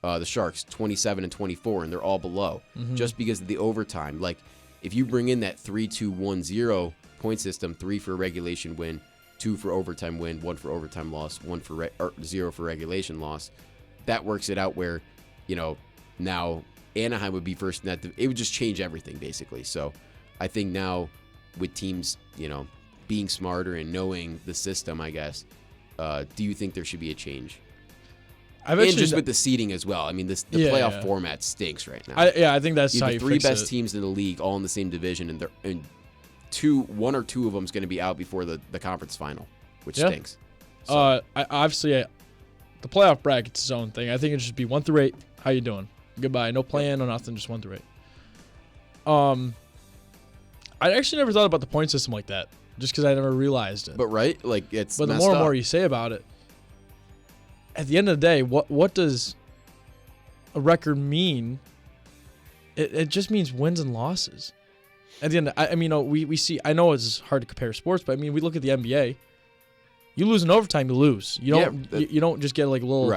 The Sharks 27-24, and they're all below just because of the overtime. Like if you bring in that 3-2-1-0 point system, 3 for a regulation win, 2 for overtime win, 1 for overtime loss, 1 for 0 for regulation loss, that works it out where now Anaheim would be first in that. It would just change everything basically. So I think now with teams being smarter and knowing the system, I guess, do you think there should be a change? And just with the seeding as well. I mean, the playoff format stinks right now. I think that's how the you three fix best it. teams in the league, all in the same division, and one or two of them is going to be out before the conference final, which stinks. So. The playoff bracket's its own thing. I think it should be 1 through 8. How you doing? Goodbye. No plan, no nothing. Just 1 through 8. I actually never thought about the point system like that, just because I never realized it. But right, like it's. But the more and more you say about it, at the end of the day, what does a record mean? It just means wins and losses. At the end, we see. I know it's hard to compare sports, but I mean, we look at the NBA. You lose in overtime, you lose. You don't just get like a little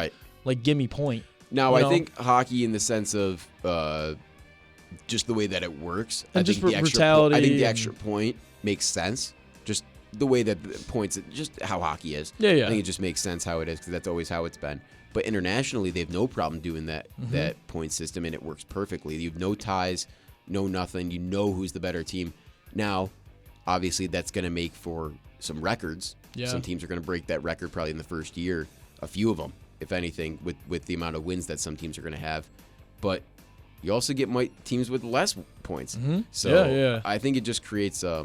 like gimme point. Now, I think hockey, in the sense of just the way that it works, and just brutality. I think the extra point makes sense. Just the way that the points, just how hockey is. Yeah. I think it just makes sense how it is because that's always how it's been. But internationally, they have no problem doing that point system, and it works perfectly. You have no ties, no nothing. You know who's the better team. Now, obviously, that's going to make for some records. Yeah. Some teams are going to break that record probably in the first year. A few of them, if anything, with the amount of wins that some teams are going to have. But you also get teams with less points. So I think it just creates a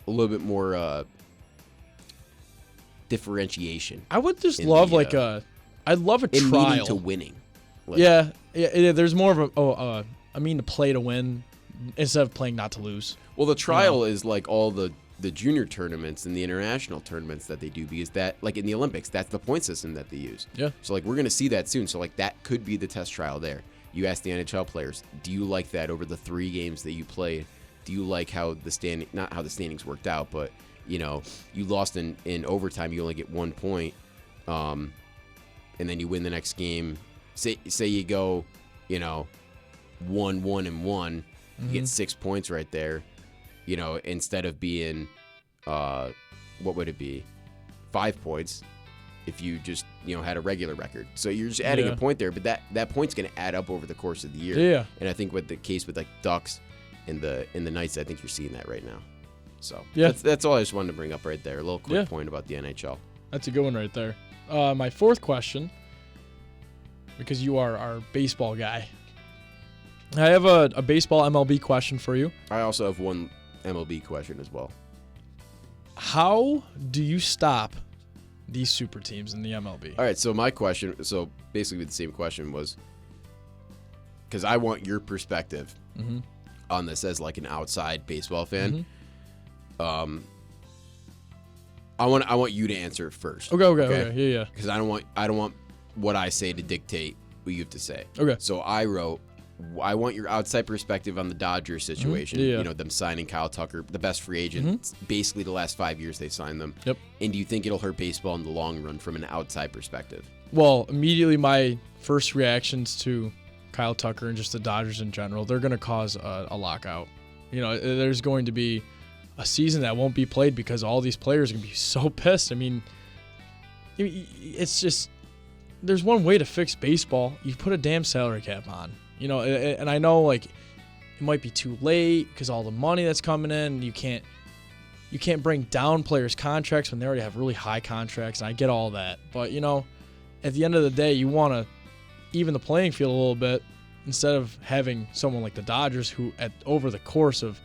little bit more differentiation. I would just love I'd love a trial. Leading to winning. There's more of to play to win instead of playing not to lose. Well, the trial is like all the junior tournaments and the international tournaments that they do, because that, like in the Olympics, that's the point system that they use. Yeah. So like we're going to see that soon. So like that could be the test trial there. You ask the NHL players, do you like that over the 3 games that you played? Do you like how not how the standings worked out, but you lost in overtime, you only get 1 point, and then you win the next game. Say you go, 1-1-1, you get 6 points right there, instead of being, what would it be, 5 points if you just, had a regular record. So you're just adding a point there, but that point's going to add up over the course of the year. Yeah. And I think with the case with like Ducks and the Knights, I think you're seeing that right now. So that's all I just wanted to bring up right there. A little quick point about the NHL. That's a good one right there. My fourth question, because you are our baseball guy, I have a baseball MLB question for you. I also have one MLB question as well. How do you stop these super teams in the MLB? All right, so my question, basically the same question was, because I want your perspective on this as like an outside baseball fan. I want you to answer it first. Okay. Yeah. Because I don't want what I say to dictate what you have to say. Okay. So I wrote, I want your outside perspective on the Dodgers situation. Them signing Kyle Tucker, the best free agent. Basically, the last 5 years they signed them. Yep. And do you think it'll hurt baseball in the long run from an outside perspective? Well, immediately my first reactions to Kyle Tucker and just the Dodgers in general, they're going to cause a lockout. There's going to be a season that won't be played because all these players are going to be so pissed. I mean, it's just, there's one way to fix baseball. You put a damn salary cap on. And I know like it might be too late because all the money that's coming in, you can't bring down players' contracts when they already have really high contracts, and I get all that. But at the end of the day, you want to even the playing field a little bit instead of having someone like the Dodgers who over the course of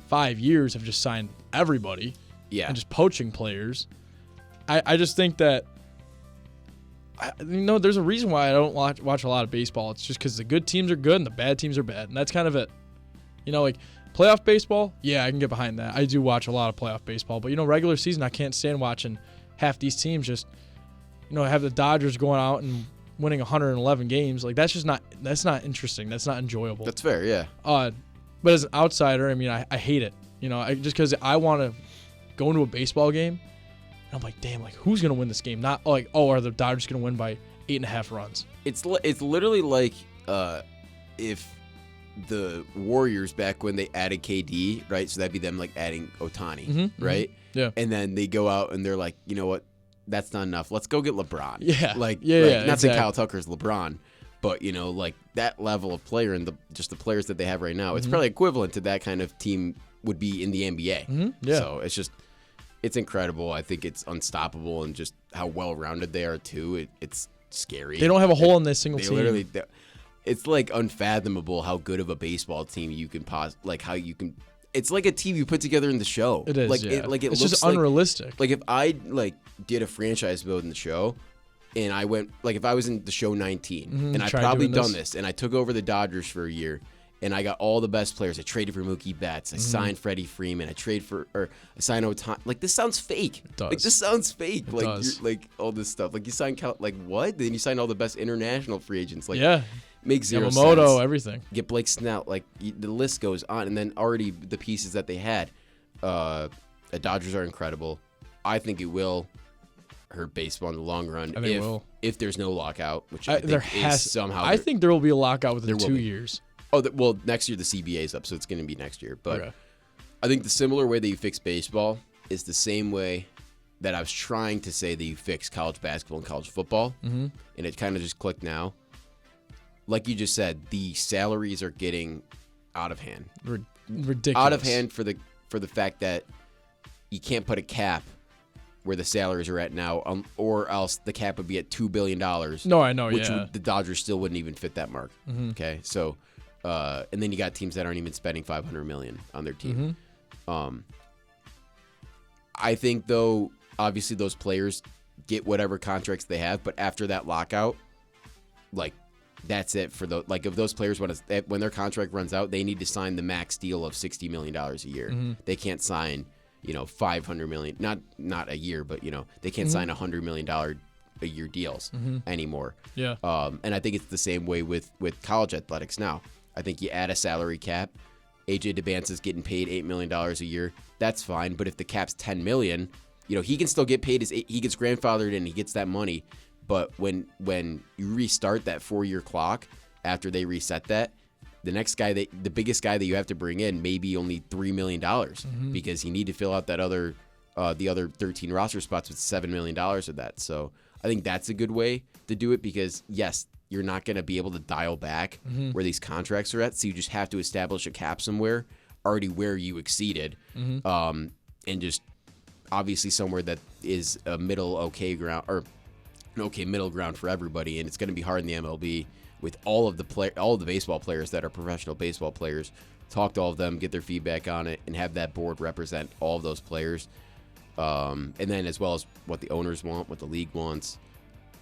5 years have just signed everybody and just poaching players. I just think that there's a reason why I don't watch a lot of baseball. It's just because the good teams are good and the bad teams are bad, and that's kind of it. Like playoff baseball, I can get behind that. I do watch a lot of playoff baseball, but regular season, I can't stand watching half these teams just, have the Dodgers going out and winning 111 games. Like that's not interesting. That's not enjoyable. That's fair, yeah. But as an outsider, I hate it. Just because I want to go into a baseball game. I'm like, damn, like who's gonna win this game? Not like, are the Dodgers gonna win by 8.5 runs? It's literally like if the Warriors back when they added KD, right? So that'd be them like adding Ohtani, right? Yeah. And then they go out and they're like, you know what? That's not enough. Let's go get LeBron. Yeah. Not exactly. saying Kyle Tucker's LeBron, but like that level of player and just the players that they have right now, it's probably equivalent to that kind of team would be in the NBA. Yeah. So it's incredible. I think it's unstoppable, and just how well-rounded they are too. It's scary. They don't have a hole in this single team. Literally, it's like unfathomable how good of a baseball team you can how you can. It's like a team you put together in the show. It is. It it's looks just unrealistic. Like if I did a franchise mode in the show, and I went if I was in the show 19, and I probably done this, and I took over the Dodgers for a year. And I got all the best players. I traded for Mookie Betts. I signed Freddie Freeman. I signed Ohtani. Like this sounds fake. It does. Like this sounds fake. It like does. You're, like all this stuff. Like you signed what? Then you signed all the best international free agents. Makes zero Yamamoto, sense. everything. Get Blake Snell. The list goes on. And then already the pieces that they had. The Dodgers are incredible. I think it will hurt baseball in the long run. I think it will. If there's no lockout, which I think is somehow. I think there will be a lockout within 2 years. Oh, well, next year the CBA is up, so it's going to be next year. But I think the similar way that you fix baseball is the same way that I was trying to say that you fix college basketball and college football, and it kind of just clicked now. Like you just said, the salaries are getting out of hand. Ridiculous. Out of hand for the fact that you can't put a cap where the salaries are at now, or else the cap would be at $2 billion. No, I know, which the Dodgers still wouldn't even fit that mark. Okay, so... and then you got teams that aren't even spending $500 million on their team. I think, though, obviously those players get whatever contracts they have, but after that lockout, that's it for the if those players when their contract runs out, they need to sign the max deal of $60 million a year. They can't sign $500 million, not a year, but they can't sign $100 million a year deals anymore. Yeah. And I think it's the same way with college athletics now. I think you add a salary cap, AJ Debance is getting paid $8 million a year. That's fine. But if the cap's $10 million, he can still get paid. He gets grandfathered and he gets that money. But when you restart that 4-year clock after they reset that, the next guy, the biggest guy that you have to bring in may be only $3 million because you need to fill out that the other 13 roster spots with $7 million of that. So I think that's a good way to do it because, yes, you're not going to be able to dial back where these contracts are at. So you just have to establish a cap somewhere already where you exceeded and just obviously somewhere that is a middle okay ground or an okay middle ground for everybody. And it's going to be hard in the MLB with all of the baseball players that are professional baseball players. Talk to all of them, get their feedback on it, and have that board represent all of those players. And then as well as what the owners want, what the league wants,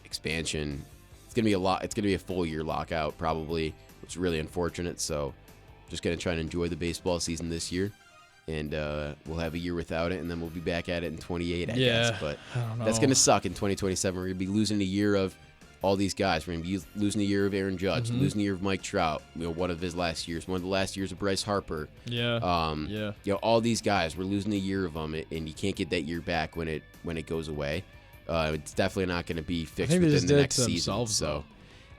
expansion. It's going to be a lot. It's going to be a full year lockout probably, which is really unfortunate. So just going to try and enjoy the baseball season this year. And we'll have a year without it, and then we'll be back at it in 28, I guess. But that's going to suck in 2027. We're going to be losing a year of all these guys. We're going to be losing a year of Aaron Judge, losing a year of Mike Trout, one of his last years, one of the last years of Bryce Harper. All these guys, we're losing a year of them, and you can't get that year back when it goes away. It's definitely not going to be fixed within the next season. So,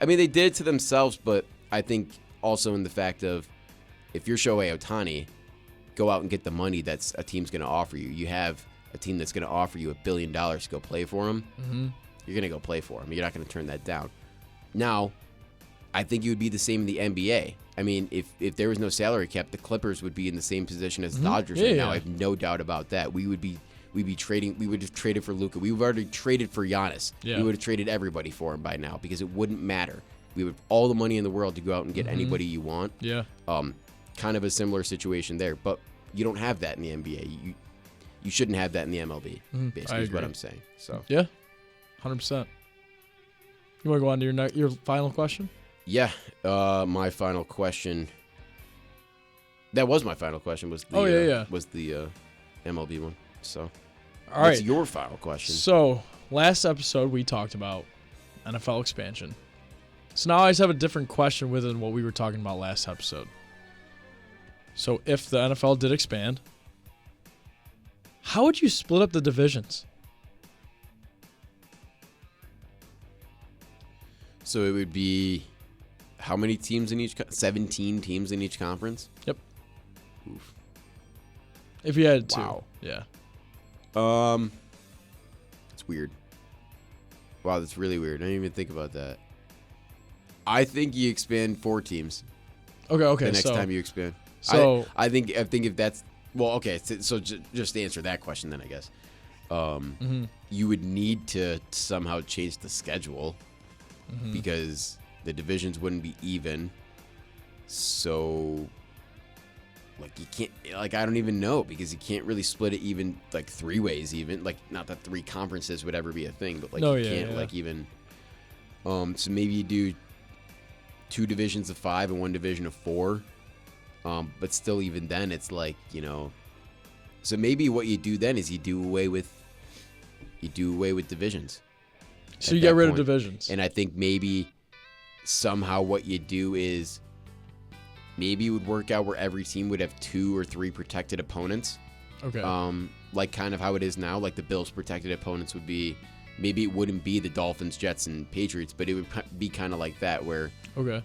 I mean, they did it to themselves, but I think also in the fact of if you're Shohei Ohtani, go out and get the money that's a team's going to offer you. You have a team that's going to offer you $1 billion to go play for them. You're going to go play for them. You're not going to turn that down. Now, I think you would be the same in the NBA. I mean, if there was no salary cap, the Clippers would be in the same position as the Dodgers right now. I have no doubt about that. We'd be trading. We would have traded for Luka. We've already traded for Giannis. We would have traded everybody for him by now because it wouldn't matter. We would have all the money in the world to go out and get anybody you want. Kind of a similar situation there, but you don't have that in the NBA. You shouldn't have that in the MLB. Basically, is what I'm saying. So 100%. You want to go on to your final question? Yeah, my final question. That was my final question. Was the was the MLB one? So, what's your final question? So, last episode we talked about NFL expansion. So now I just have a different question within what we were talking about last episode. So, if the NFL did expand, how would you split up the divisions? So it would be how many teams in each? 17 teams in each conference. Yep. Oof. If you had two. Wow. Yeah. It's weird. Wow, that's really weird. I didn't even think about that. I think you expand 4 teams. Okay. The next time you expand. So I think if that's so just to answer that question, then I guess you would need to somehow change the schedule because the divisions wouldn't be even. So you can't I don't even know because you can't really split it even 3 ways even not that 3 conferences would ever be a thing, but you can't even. So maybe you do 2 divisions of 5 and 1 division of 4. But still, even then, it's so maybe what you do then is you do away with divisions. So you get rid of divisions. And I think maybe somehow what you do is maybe it would work out where every team would have 2 or 3 protected opponents. Okay. Kind of how it is now. Like the Bills' protected opponents would be, maybe it wouldn't be the Dolphins, Jets, and Patriots, but it would be kind of like that where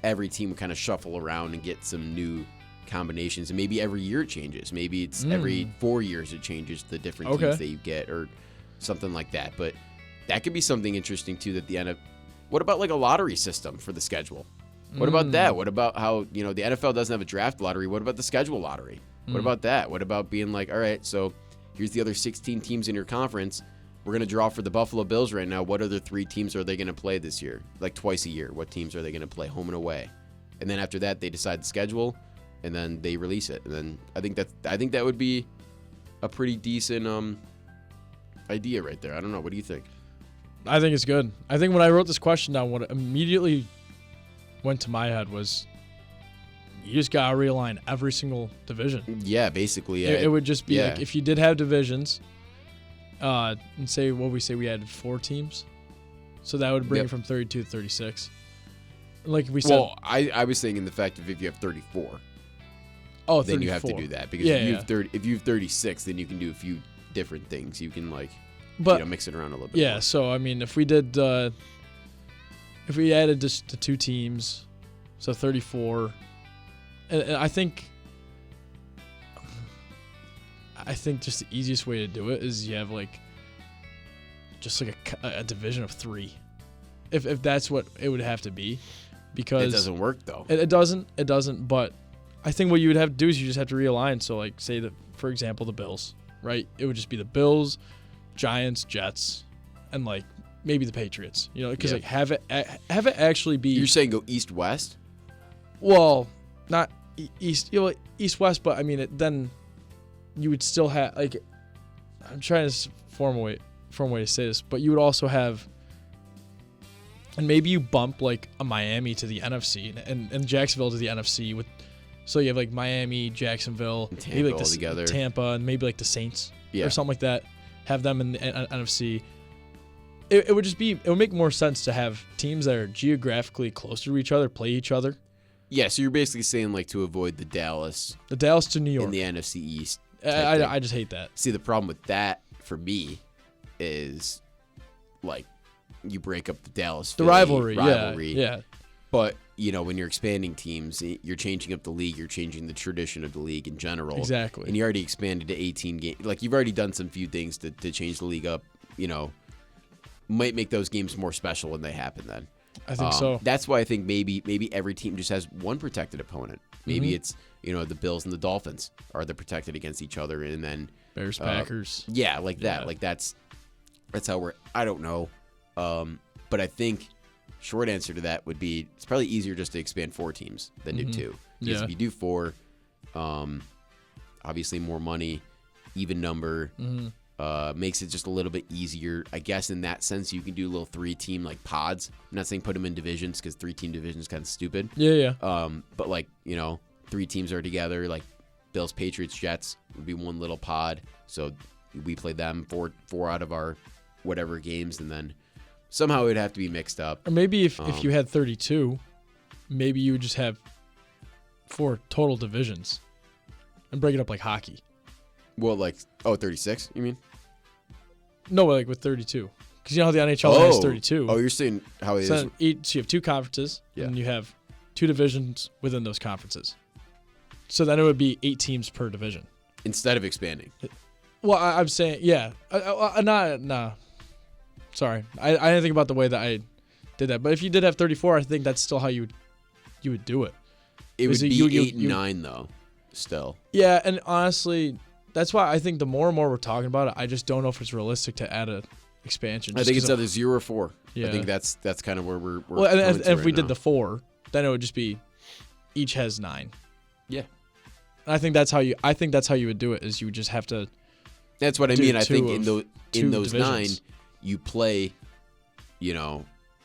every team would kind of shuffle around and get some new combinations, and maybe every year it changes. Maybe it's every 4 years it changes the different teams that you get or something like that. But that could be something interesting too, that the NFL. What about a lottery system for the schedule? What about that? What about how the NFL doesn't have a draft lottery? What about the schedule lottery? What about that? What about being all right, so here's the other 16 teams in your conference. We're going to draw for the Buffalo Bills right now. What other 3 teams are they going to play this year? Twice a year. What teams are they going to play home and away? And then after that, they decide the schedule, and then they release it. And then I think that would be a pretty decent idea right there. I don't know. What do you think? I think it's good. I think when I wrote this question down, what immediately went to my head was you just got to realign every single division. Yeah, basically. Yeah. It would just be if you did have divisions, and say we had 4 teams, so that would bring it from 32 to 36. Like we said. Well, I was thinking the fact of if you have 34. Oh, then 34. you have to do that because if you have 36, then you can do a few different things. You can mix it around a little bit. Yeah, more. so I mean, if we added just the 2 teams, so 34, and I think just the easiest way to do it is you have just a division of 3, if that's what it would have to be, because it doesn't work though. It doesn't. But I think what you would have to do is you just have to realign. So say that, for example, the Bills, right? It would just be the Bills, Giants, Jets, and maybe the Patriots. Because have it actually be. You're saying go east-west? Well, not east. East-west, but I mean then you would still have I'm trying to form a way to say this, but you would also have, and maybe you bump a Miami to the NFC and Jacksonville to the NFC so you have Miami, Jacksonville, and Tampa maybe all together. Tampa, and maybe the Saints or something like that. Have them in the NFC. It would make more sense to have teams that are geographically closer to each other play each other. Yeah, so you're basically saying to avoid the Dallas to New York in the NFC East. I just hate that. See, the problem with that for me is you break up the Dallas-Philly rivalry. Yeah. But when you're expanding teams, you're changing up the league. You're changing the tradition of the league in general. Exactly. And you already expanded to 18 games. You've already done some few things to change the league up. Might make those games more special when they happen. Then I think so. That's why I think maybe every team just has one protected opponent. Maybe it's the Bills and the Dolphins are the protected against each other, and then Bears, Packers. Yeah, that. Yeah. That's how I don't know. But I think short answer to that would be it's probably easier just to expand 4 teams than do 2. Because if you do 4, obviously more money, even number, makes it just a little bit easier. I guess in that sense you can do little 3-team pods. I'm not saying put them in divisions because 3-team division is kind of stupid. Yeah. But 3 teams are together. Bills, Patriots, Jets would be one little pod. So we play them 4 out of our whatever games, and then somehow it would have to be mixed up. Or maybe if you had 32, maybe you would just have 4 total divisions and break it up like hockey. Well, 36, you mean? No, with 32. Because you know how the NHL has 32. Oh, you're saying how it is. So you have 2 conferences, and you have 2 divisions within those conferences. So then it would be 8 teams per division. Instead of expanding. Well, I'm saying, yeah. Nah. Sorry. I didn't think about the way that I did that. But if you did have 34, I think that's still how you would do it. It would be 8 and 9, though, still. Yeah, and honestly, that's why I think the more and more we're talking about it, I just don't know if it's realistic to add a expansion. I think it's either 0 or 4. Yeah. I think that's kind of where we're well, and if we right did now. the 4, then it would just be each has 9. Yeah. And I think that's how you would do it, is you would just have to. That's what I mean. I think in those divisions. 9, you play,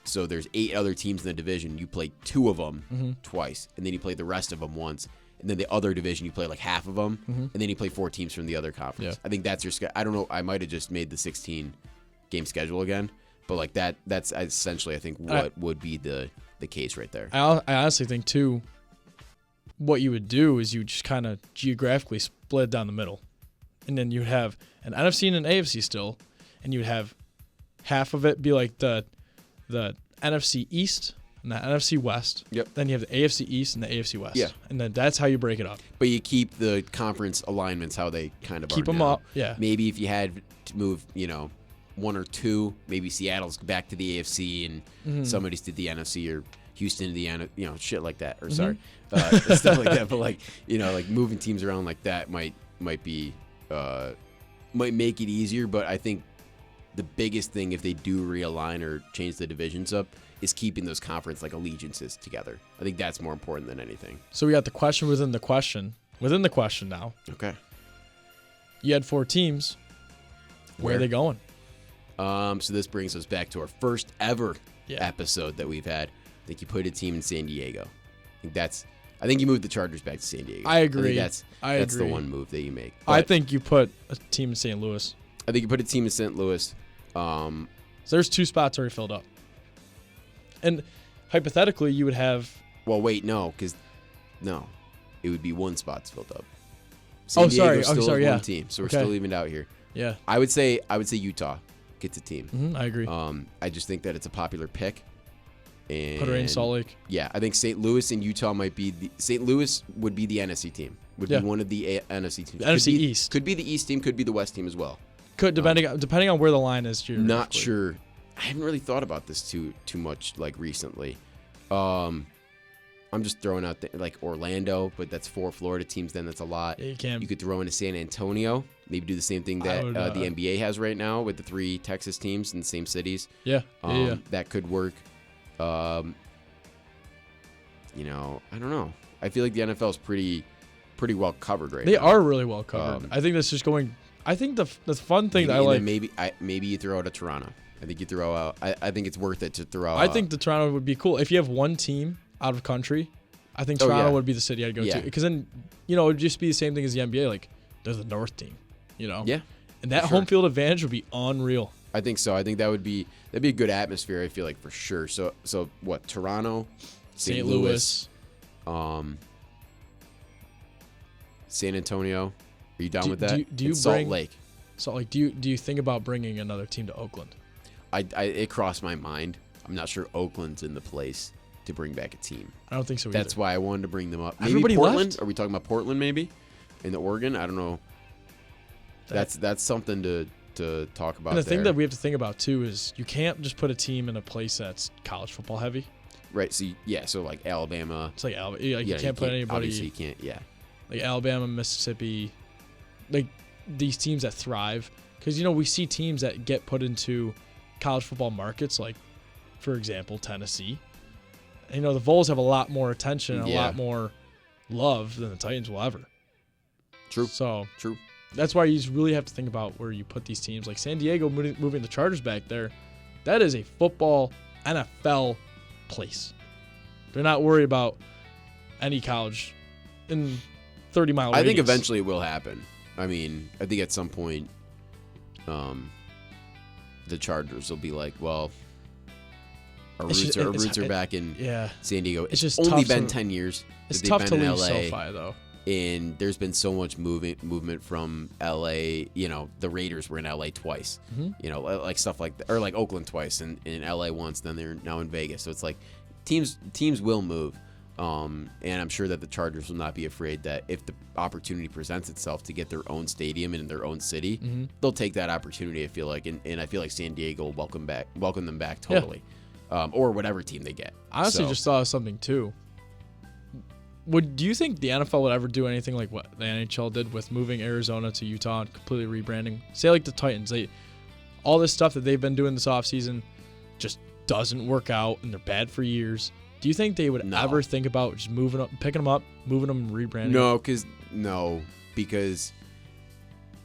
so there's 8 other teams in the division. You play 2 of them twice, and then you play the rest of them once. And then the other division, you play half of them, and then you play 4 teams from the other conference. Yeah. I think that's your schedule. I don't know. I might have just made the 16-game schedule again, but that's essentially, I think, what would be the case right there. I honestly think, too, what you would do is you just kind of geographically split it down the middle. And then you'd have an NFC and an AFC still, and you'd have half of it be the NFC East and the NFC West. Yep. Then you have the AFC East and the AFC West. Yeah. And then that's how you break it up. But you keep the conference alignments how they kind of keep are them now. up. Yeah. Maybe if you had to move, 1 or 2, maybe Seattle's back to the AFC and somebody's to the NFC, or Houston to the shit like that. Or sorry, stuff like that. But moving teams around like that might be might make it easier. But I think the biggest thing, if they do realign or change the divisions up, is keeping those conference allegiances together. I think that's more important than anything. So we got the question within the question now. Okay. You had 4 teams. Where are they going? So this brings us back to our first ever episode that we've had. I think you put a team in San Diego. I think you moved the Chargers back to San Diego. I agree. That's the one move that you make. I think you put a team in St. Louis. I think you put a team in St. Louis. So there's 2 spots already filled up. And hypothetically, you would have. Well, wait, no, because no. it would be one spot's filled up. San Diego still has one team, so we're still leaving it out here. Yeah. I would say Utah gets a team. I agree. I just think that it's a popular pick. And put her in Salt Lake. Yeah, I think St. Louis and Utah might be St. Louis would be the NFC team. Would be one of the NFC teams. NFC East. Could be the East team, could be the West team as well. Could depending on where the line is. Not sure. I haven't really thought about this too much like recently. I'm just throwing out like Orlando, but that's 4 Florida teams. Then that's a lot. Yeah, you could throw in a San Antonio. Maybe do the same thing that the NBA has right now with the 3 Texas teams in the same cities. Yeah. That could work. I don't know. I feel like the NFL is pretty well covered right now. They are really well covered. I think that's just going. I think the fun thing that I like. Maybe you throw out a Toronto. I think you throw out. I think it's worth it to throw out. I think the Toronto would be cool if you have one team out of country. I think Toronto would be the city I'd go to because then it would just be the same thing as the NBA. Like they're the North team, Yeah. And that home field advantage would be unreal. I think so. I think that'd be a good atmosphere. I feel like for sure. So what? Toronto, St. Louis, San Antonio. Are you down with that? Do you Salt Lake? Salt Lake. Do you think about bringing another team to Oakland? It crossed my mind. I'm not sure Oakland's in the place to bring back a team. I don't think so either. That's why I wanted to bring them up. Maybe Everybody Portland? left? Are we talking about Portland maybe? In the Oregon? I don't know. That's something to talk about. And the thing that we have to think about too is you can't just put a team in a place that's college football heavy. Right. So like Alabama. It's like Alabama. You can't put anybody. Obviously you can't. Yeah. Like Alabama, Mississippi, like these teams that thrive. Because we see teams that get put into college football markets, like for example Tennessee. And, the Vols have a lot more attention and a lot more love than the Titans will ever. True. So true. That's why you really have to think about where you put these teams. Like San Diego moving the Chargers back there, that is a football NFL place. They're not worried about any college in 30-mile radius. I think eventually it will happen. I mean, I think at some point the Chargers will be like, well, our roots are back in San Diego. It's just only been 10 years. It's tough to leave LA. SoFi, though. And there's been so much movement from LA. The Raiders were in LA twice. Like stuff like that, or like Oakland twice, and in LA once. Then they're now in Vegas. So it's like teams will move. And I'm sure that the Chargers will not be afraid that if the opportunity presents itself to get their own stadium in their own city, they'll take that opportunity. I feel like, and I feel like San Diego will welcome them back totally, or whatever team they get. I honestly just thought of something too. Do you think the NFL would ever do anything like what the NHL did with moving Arizona to Utah and completely rebranding? Say like the Titans, all this stuff that they've been doing this offseason just doesn't work out and they're bad for years. Do you think they would ever think about just picking them up, moving them, and rebranding? No, because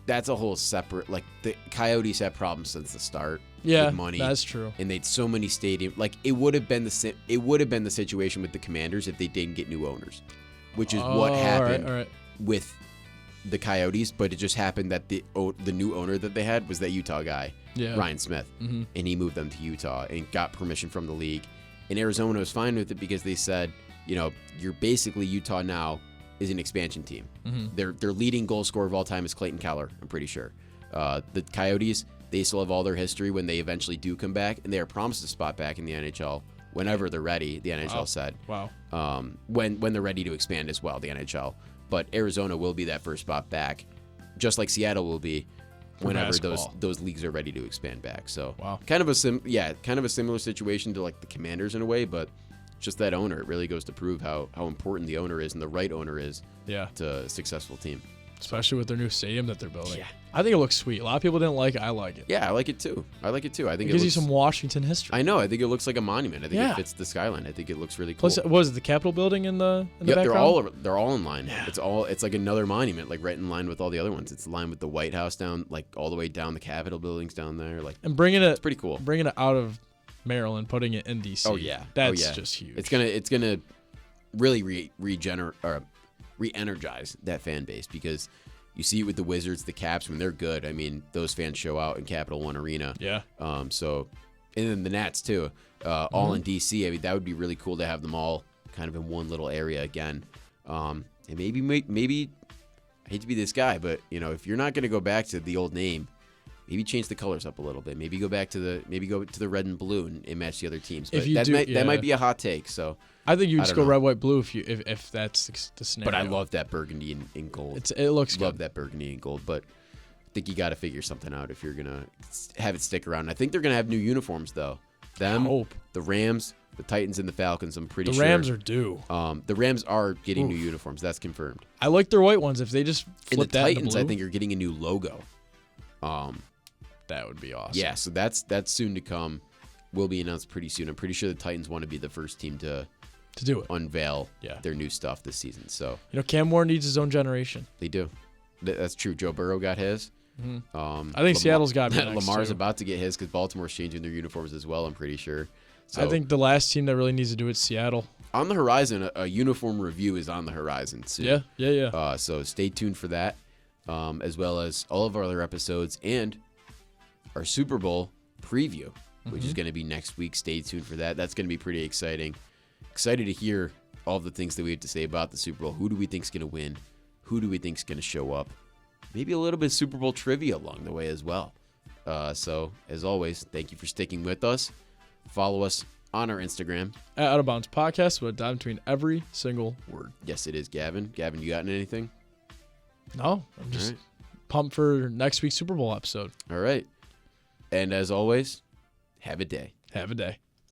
that's a whole separate. Like the Coyotes had problems since the start. Yeah, with money. That's true. And they'd so many stadiums. Like it would have been the situation with the Commanders if they didn't get new owners, which is what happened with the Coyotes. But it just happened that the new owner that they had was that Utah guy, Ryan Smith, and he moved them to Utah and got permission from the league. And Arizona was fine with it because they said, you're basically Utah now is an expansion team. Their leading goal scorer of all time is Clayton Keller, I'm pretty sure. The Coyotes, they still have all their history when they eventually do come back, and they are promised a spot back in the NHL whenever they're ready, the NHL said. Wow. When they're ready to expand as well, the NHL. But Arizona will be that first spot back, just like Seattle will be whenever those leagues are ready to expand back. So kind of a similar situation to like the Commanders in a way, but just that owner, it really goes to prove how important the owner is and the right owner is to a successful team. Especially with their new stadium that they're building. Yeah. I think it looks sweet. A lot of people didn't like it. I like it. Yeah, I like it too. I think it gives you some Washington history. I know. I think it looks like a monument. I think it fits the skyline. I think it looks really cool. Plus, what is it, the Capitol building in the background? They're all in line. Yeah. It's like another monument, like right in line with all the other ones. It's in line with the White House down, like all the way down the Capitol buildings down there. Like, and it's pretty cool. Bringing it out of Maryland, putting it in DC. Oh yeah, that's just huge. It's gonna really re-energize that fan base because you see it with the Wizards, the Caps when they're good. I mean, those fans show out in Capital One Arena. Yeah. So, and then the Nats too, all in DC. I mean, that would be really cool to have them all kind of in one little area again. And maybe I hate to be this guy, but if you're not going to go back to the old name, maybe change the colors up a little bit. Maybe go to the red and blue and match the other teams. But that might be a hot take. So I think you just go red, white, blue if that's the scenario. But I love that burgundy and gold. It looks good. Love that burgundy and gold, but I think you got to figure something out if you're gonna have it stick around. I think they're gonna have new uniforms though. The Rams, the Titans, and the Falcons. I'm pretty sure the Rams are due. The Rams are getting new uniforms. That's confirmed. I like their white ones. If they just flip and the that Titans, into blue, I think are getting a new logo. That would be awesome. Yeah, so that's soon to come. Will be announced pretty soon. I'm pretty sure the Titans want to be the first team to do it, unveil their new stuff this season. So Cam Moore needs his own generation. They do. That's true. Joe Burrow got his. Mm-hmm. I think Seattle's got Lamar's about to get his because Baltimore's changing their uniforms as well. I'm pretty sure. So I think the last team that really needs to do it is Seattle. On the horizon, a uniform review is on the horizon soon. Yeah. So stay tuned for that, as well as all of our other episodes and our Super Bowl preview, which is going to be next week. Stay tuned for that. That's going to be pretty exciting. Excited to hear all the things that we have to say about the Super Bowl. Who do we think is going to win? Who do we think is going to show up? Maybe a little bit of Super Bowl trivia along the way as well. So, as always, thank you for sticking with us. Follow us on our Instagram. At Out of Bounds Podcast, with a dime between every single word. Yes, it is, Gavin. Gavin, you got anything? No, I'm just pumped for next week's Super Bowl episode. All right. And as always, have a day. Have a day.